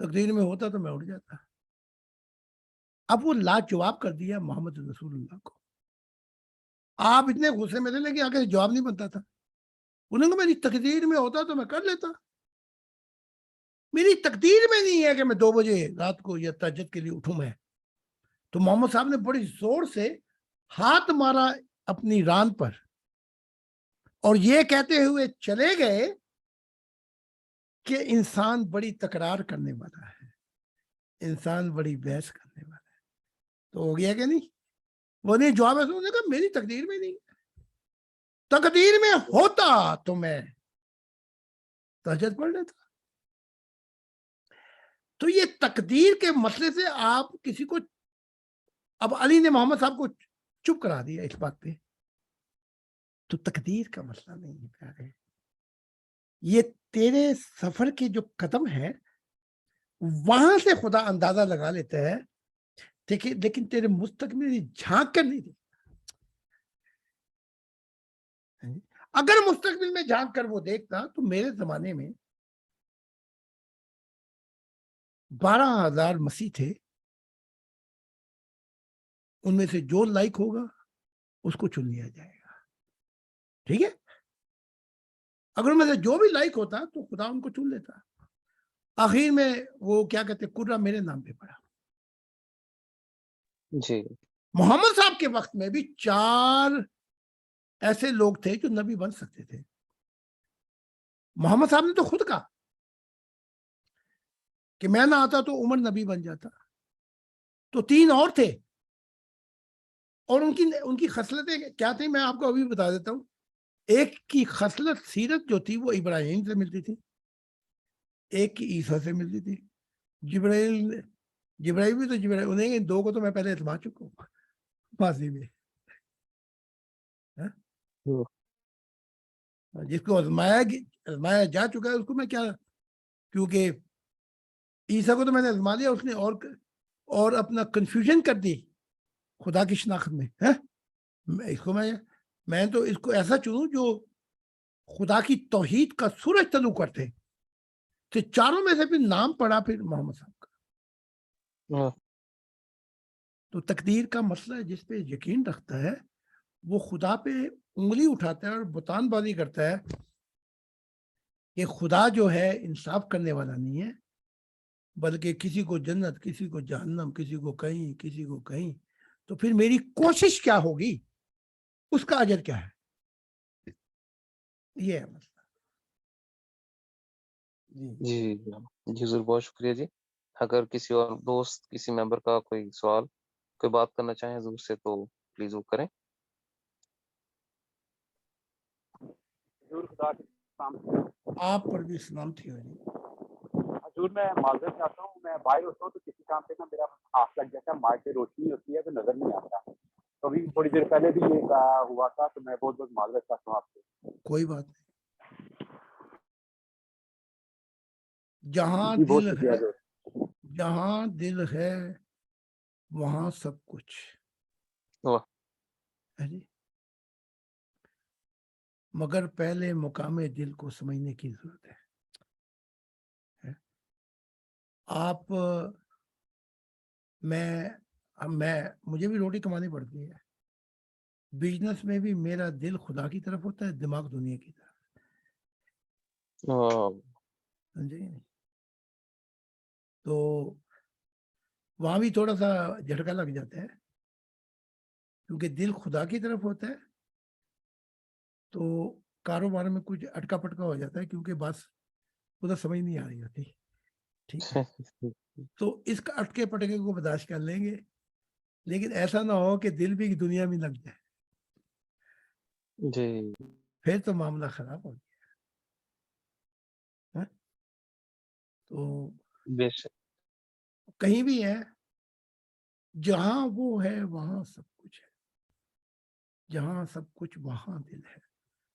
Speaker 2: تقدیر میں ہوتا تو میں اٹھ جاتا. اب وہ لاجواب کر دیا محمد رسول اللہ کو. آپ اتنے غصے میں تھے لیکن آگے جواب نہیں بنتا تھا. انہوں نے کہا میری تقدیر میں ہوتا تو میں کر لیتا. میری تقدیر میں نہیں ہے کہ میں 2 بجے رات کو یا تہجد کے لیے اٹھوں میں. تو محمد صاحب نے بڑی زور سے ہاتھ مارا اپنی ران پر اور یہ کہتے ہوئے چلے گئے کہ انسان بڑی تکرار کرنے والا ہے, انسان بڑی بحث کرنے والا ہے. تو ہو گیا کہ نہیں؟ وہ نہیں جواب ہے. انہوں نے کہا میری تقدیر میں نہیں, تقدیر میں ہوتا تو میں تہجد پڑھ لیتا. تو یہ تقدیر کے مسئلے سے آپ کسی کو, اب علی نے محمد صاحب کو چپ کرا دیا اس بات پہ. تو تقدیر کا مسئلہ نہیں ہے پیارے, یہ تیرے سفر کے جو قدم ہے وہاں سے خدا اندازہ لگا لیتا ہے, لیکن تیرے مستقبل جھانک کر نہیں دیتا. اگر مستقبل میں جھانک کر وہ دیکھتا تو میرے زمانے میں 12,000 مسیح تھے, ان میں سے جو لائک ہوگا اس کو چن لیا جائے گا. ٹھیک ہے, اگر ان میں سے جو بھی لائک ہوتا تو خدا ان کو چن لیتا. آخر میں وہ کیا کہتے قرہ میرے نام پہ پڑا.
Speaker 1: جی
Speaker 2: محمد صاحب کے وقت میں بھی 4 ایسے لوگ تھے جو نبی بن سکتے تھے. محمد صاحب نے تو خود کہا کہ میں نہ آتا تو عمر نبی بن جاتا. تو 3 اور تھے اور ان کی خصلتیں کیا تھیں میں آپ کو ابھی بتا دیتا ہوں. ایک کی خصلت سیرت جو تھی وہ ابراہیم سے ملتی تھی, ایک کی عیسیٰ سے ملتی تھی. جبرائیل بھی تو جبرائیل, انہیں 2 کو تو میں پہلے اتما چکا ہوں ماضی میں. جس کو آزمایا جا چکا ہے اس کو میں کیا, کیونکہ عیسیٰ کو تو میں نے آزما لیا, اس نے اور اپنا کنفیوژن کر دی خدا کی شناخت میں. اس کو میں تو اس کو ایسا چنوں جو خدا کی توحید کا سورج طلوع کرتے. تو 4 میں سے پھر نام پڑا پھر محمد صاحب کا. تو تقدیر کا مسئلہ ہے, جس پہ یقین رکھتا ہے وہ خدا پہ انگلی اٹھاتا ہے اور بتان بازی کرتا ہے کہ خدا جو ہے انصاف کرنے والا نہیں ہے, بلکہ کسی کو جنت, کسی کو جہنم, کسی کو کہیں, کسی کو کہیں. تو پھر میری کوشش کیا ہوگی, اس کا اجر کیا ہے. یہ ہے مسئلہ.
Speaker 1: جی ضرور, بہت شکریہ جی. اگر کسی اور دوست, کسی ممبر کا کوئی سوال, کوئی بات کرنا چاہیں حضور سے تو پلیز وہ کریں.
Speaker 8: حضور خدا کے سلام.
Speaker 2: آپ پر بھی سلامتی ہو جی.
Speaker 8: حضور میں معذرت چاہتا ہوں, میں باہر ہوتا ہوں تو کسی کام پہ نا میرا ہاتھ لگ جاتا ہے, مائک پہ روشنی ہوتی ہے تو نظر نہیں آتا. تو ابھی تھوڑی دیر پہلے بھی یہ ہوا تھا, تو میں بہت معذرت چاہتا ہوں آپ سے.
Speaker 2: کوئی بات نہیں. جہاں
Speaker 8: جی بہت
Speaker 2: دل
Speaker 8: شکریہ
Speaker 2: ہے,
Speaker 8: حضور.
Speaker 2: جہاں دل ہے وہاں سب کچھ
Speaker 1: واہ.
Speaker 2: ہے جی. مگر پہلے مقام دل کو سمجھنے کی ضرورت ہے. آپ مجھے بھی روٹی کمانی پڑتی ہے. بزنس میں بھی میرا دل خدا کی طرف ہوتا ہے, دماغ دنیا کی طرف. سمجھے نہیں؟ تو وہاں بھی تھوڑا سا جھٹکا لگ جاتا ہے, کیونکہ دل خدا کی طرف ہوتا ہے تو کاروبار میں کچھ اٹکا پٹکا ہو جاتا ہے, کیونکہ بس ادھر سمجھ نہیں آ رہی ہوتی. ٹھیک ہے, تو اس کا اٹکے پٹکے کو برداشت کر لیں گے, لیکن ایسا نہ ہو کہ دل بھی دنیا میں لگ جائے.
Speaker 1: جی
Speaker 2: پھر تو معاملہ خراب ہو گیا. تو
Speaker 1: بے شک.
Speaker 2: کہیں بھی ہے, جہاں وہ ہے وہاں سب کچھ ہے, جہاں سب کچھ وہاں دل ہے,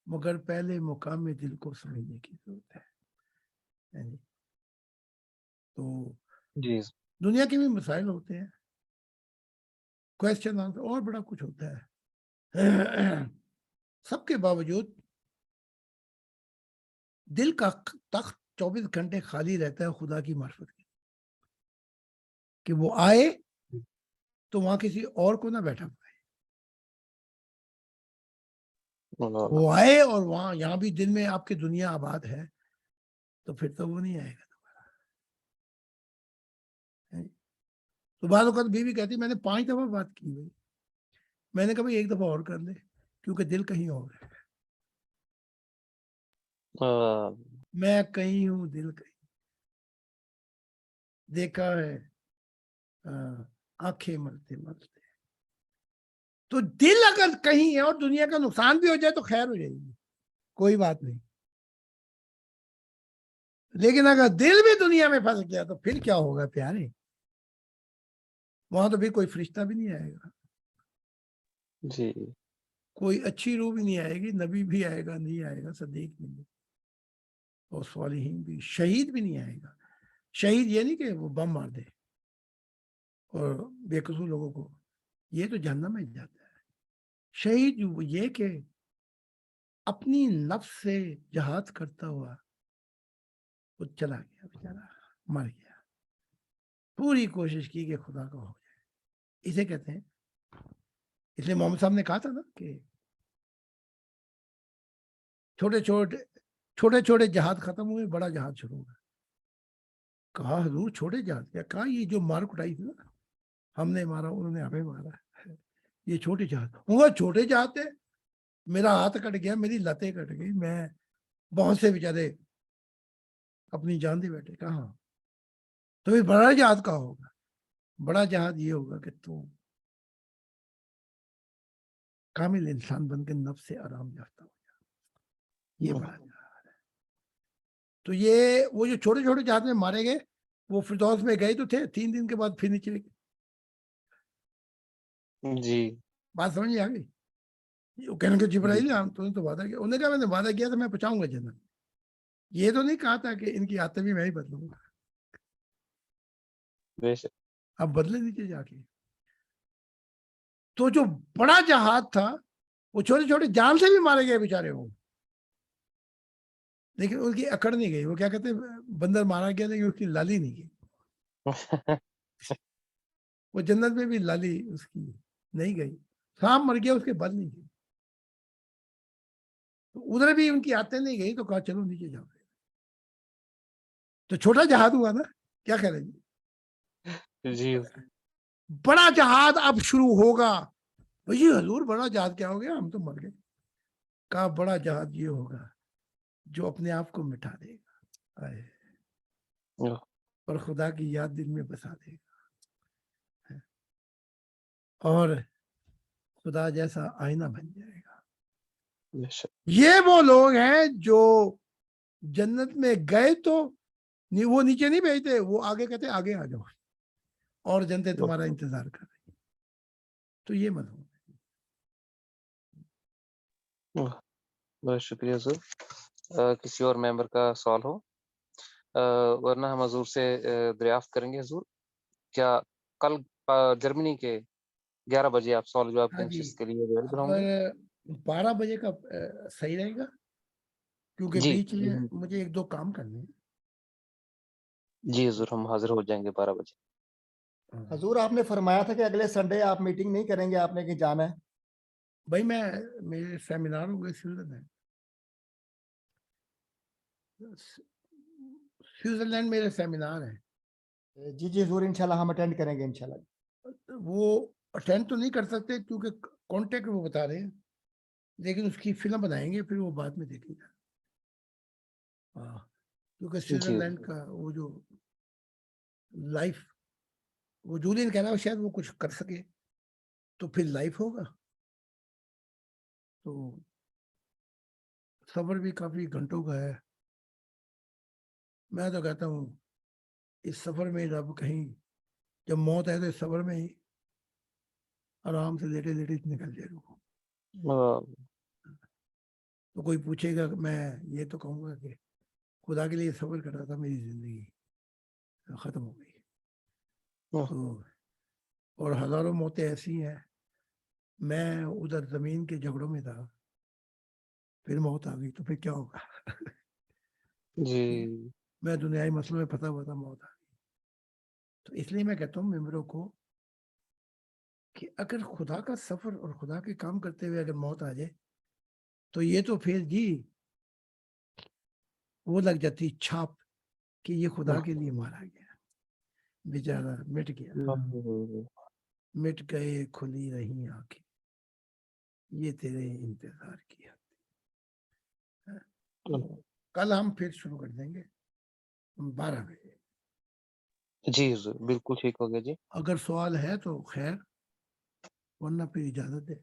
Speaker 2: مگر پہلے مقام دل کو سمجھنے کی ضرورت ہے. تو
Speaker 1: جی
Speaker 2: دنیا کے بھی مسائل ہوتے ہیں, کویسچن آنسر اور بڑا کچھ ہوتا ہے. سب کے باوجود دل کا تخت 24 گھنٹے خالی رہتا ہے خدا کی معرفت کے. کہ وہ آئے تو وہاں کسی اور کو نہ بیٹھا پائے، وہ آئے اور وہاں یہاں بھی دل میں آپ کی دنیا آباد ہے تو پھر تو وہ نہیں آئے گا دوبارہ۔ تو بعض اوقات بیوی کہتی میں نے 5 دفعہ بات کی ہوئی، میں نے کہا بھائی 1 دفعہ اور کر لے کیونکہ دل کہیں اور ہے، میں کہیں ہوں دل کہیں، دیکھا ہے آنکھیں ملتے ملتے، تو دل اگر کہیں ہے اور دنیا کا نقصان بھی ہو جائے تو خیر ہو جائے گی، کوئی بات نہیں، لیکن اگر دل بھی دنیا میں پھنس گیا تو پھر کیا ہوگا پیارے؟ وہاں تو پھر کوئی فرشتہ بھی نہیں آئے گا،
Speaker 1: جی
Speaker 2: کوئی اچھی روح بھی نہیں آئے گی، نبی بھی آئے گا نہیں آئے گا، صدیق بھی نہیں، اور صالحین بھی، شہید بھی نہیں آئے گا۔ شہید یہ نہیں کہ وہ بم مار دے اور بے قصور لوگوں کو، یہ تو جہنم میں جاتا ہے۔ شہید یہ کہ اپنی نفس سے جہاد کرتا ہوا وہ چلا گیا، بیچارہ مر گیا، پوری کوشش کی کہ خدا کا ہو جائے، اسے کہتے ہیں۔ اس لیے محمد صاحب نے کہا تھا نا کہ چھوٹے چھوٹے جہاد ختم ہوئے، بڑا جہاد شروع ہوا۔ کہا حضور چھوٹے جہاد کیا؟ کہا یہ جو مار کٹائی تھی نا، ہم نے مارا انہوں نے ہمیں مارا، یہ چھوٹے جہاد، وہ چھوٹے جہاد تھے، میرا ہاتھ کٹ گیا، میری لتیں کٹ گئی، میں بہت سے بیچارے اپنی جان دے بیٹھے۔ کہاں تو یہ بڑا جہاد کا ہوگا؟ بڑا جہاد یہ ہوگا کہ تو کامل انسان بن کے نفس سے آرام یافتہ ہو جائے، یہ بڑا جہاد ہے۔ تو یہ وہ جو چھوٹے چھوٹے جہاد میں مارے گئے، وہ فردوس میں گئے تو تھے، 3 دن کے بعد پھر نیچے گئے۔
Speaker 1: جی
Speaker 2: بات سمجھ آ گئی؟ وہ کہنے کہ جبرائیل تو نے تو وعدہ کیا، انہوں نے کہا میں نے وعدہ کیا تو میں پہنچاؤں گا جنت، یہ تو نہیں کہا تھا کہ ان کی عادتیں بھی میں ہی بدلوں گا،
Speaker 1: بے شک۔
Speaker 2: اب بدلے نیچے جا کے۔ تو جو بڑا جہاد تھا وہ چھوٹے چھوٹے جان سے بھی مارے گئے بیچارے وہ، لیکن ان کی اکڑ نہیں گئی، وہ کیا کہتے ہیں بندر مارا گیا لیکن اس کی لالی نہیں گئی، وہ جنت میں بھی لالی اس کی نہیں گئی، سانپ مر گیا اس کے بعد نہیں گئی، تو ادھر بھی ان کی عادتیں نہیں گئی، تو کہا چلو نیچے جاؤ، تو چھوٹا جہاد ہوا نا، کیا کہہ رہے جی؟
Speaker 1: جی
Speaker 2: بڑا جہاد اب شروع ہوگا۔ بھئی حضور بڑا جہاد کیا ہو گیا؟ ہم تو مر گئے۔ کہا بڑا جہاد یہ ہوگا جو اپنے آپ کو مٹا دے گا اور خدا کی یاد دل میں بسا دے گا، اور خدا جیسا آئینہ بن جائے گا۔
Speaker 1: بے شک۔
Speaker 2: یہ وہ لوگ ہیں جو جنت میں گئے تو وہ نیچے نہیں بھیجتے، وہ آگے کہتے آگے آ جاؤ اور جنتیں تمہارا انتظار کر رہی ہیں۔ تو یہ مضمون ہے۔
Speaker 1: بہت شکریہ حضور۔ کسی اور ممبر کا سوال ہو؟ ورنہ ہم حضور سے دریافت کریں گے حضور، کیا کل جرمنی کے 11 بجے آپ سوال جواب کی نشست کے لیے اویلیبل ہوں گے؟
Speaker 2: 12 بجے کا صحیح رہے گا کیونکہ
Speaker 1: جی
Speaker 2: بیچ میں مجھے 1-2 کام کرنے ہیں۔
Speaker 1: جی حضور ہم حاضر ہو جائیں گے 12 بجے۔
Speaker 5: حضور آپ نے فرمایا تھا کہ اگلے سنڈے آپ میٹنگ نہیں کریں گے، آپ نے کہیں جانا ہے؟
Speaker 2: بھائی میرے سیمینار ہوں گے سوئٹزرلینڈ میرے سیمینار ہیں۔
Speaker 5: جی جی حضور انشاءاللہ ہم اٹینڈ کریں گے انشاءاللہ۔
Speaker 2: وہ اٹینڈ تو نہیں کر سکتے کیونکہ کانٹیکٹ وہ بتا رہے ہیں، لیکن اس کی فلم بنائیں گے پھر وہ بعد میں دیکھیں گے۔ کیونکہ سوئٹزرلینڈ کا وہ جو لائف، وہ جولین کہہ رہا ہے شاید وہ کچھ کر سکے تو پھر لائف ہوگا، تو سفر بھی کافی گھنٹوں کا ہے۔ میں تو کہتا ہوں اس سفر میں رب کہیں جب موت ہے تو اس سفر میں ہی آرام سے لیٹے لیٹے نکل جائے گا۔ تو کوئی پوچھے گا، میں یہ تو کہوں گا کہ خدا کے لیے سفر کر رہا تھا، میری زندگی ختم ہو گئی۔ تو اور ہزاروں موتیں ایسی ہیں، میں ادھر زمین کے جھگڑوں میں تھا، پھر موت آ گئی تو پھر کیا ہوگا؟
Speaker 1: جی
Speaker 2: میں دنیائی مسئلوں میں پھنسا ہوا تھا، موت آ گئی۔ تو اس لیے میں کہتا ہوں ممبروں کو کہ اگر خدا کا سفر اور خدا کے کام کرتے ہوئے اگر موت آ جائے تو یہ تو پھر جی وہ لگ جاتی چھاپ کہ یہ خدا کے لیے مارا گیا، بیچارہ مٹ گیا، مٹ گئے کھلی رہی آنکھیں یہ تیرے انتظار کیا۔ کل ہم پھر شروع کر دیں گے 12 بجے۔
Speaker 1: جی حضور بالکل ٹھیک ہو گیا جی۔
Speaker 2: اگر سوال ہے تو خیر، ورنہ پھر اجازت دے۔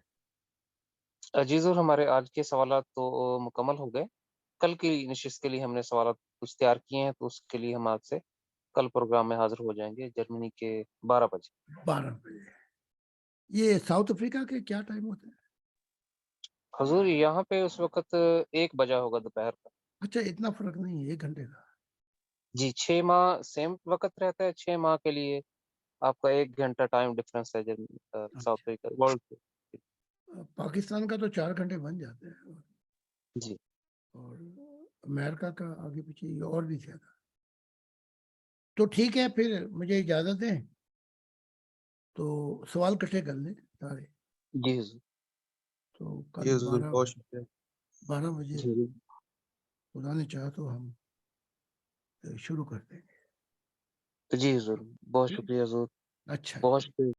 Speaker 1: جی حضور ہمارے آج کے سوالات تو مکمل ہو گئے، کل کی نشست کے لیے ہم نے سوالات کچھ تیار کیے ہیں، تو اس کے لیے ہم آج سے کل پروگرام میں حاضر ہو جائیں گے جرمنی کے 12 بجے۔
Speaker 2: 12 بجے۔ یہ ساؤتھ افریقہ کے کیا ٹائم ہوتا ہے؟
Speaker 1: حضور یہاں پہ اس وقت 1 بجا ہوگا دوپہر کا۔
Speaker 2: اچھا اتنا فرق نہیں ہے، 1 گھنٹے کا۔
Speaker 1: جی 6 ماہ سیم وقت رہتا ہے، 6 ماہ کے لیے آپ کا 1 گھنٹہ ٹائم ڈفرینس ہے ساؤتھ افریقہ ورلڈ سے۔
Speaker 2: پاکستان کا تو 4 گھنٹے بن جاتے ہیں،
Speaker 1: جی
Speaker 2: اور امریکہ کا آگے پیچھے یہ اور بھی زیادہ۔ تو ٹھیک ہے، پھر مجھے اجازت دیں، تو سوال کٹھے کر لیں سارے،
Speaker 1: جی حضور۔
Speaker 2: تو
Speaker 7: جی
Speaker 2: کل
Speaker 7: حضور بہت شکریہ۔
Speaker 2: 12 بجے
Speaker 1: جی
Speaker 2: خدا نے چاہا تو ہم شروع کر دیں گے۔
Speaker 1: جی حضور بہت شکریہ حضور،
Speaker 2: اچھا
Speaker 1: بہت شکریہ۔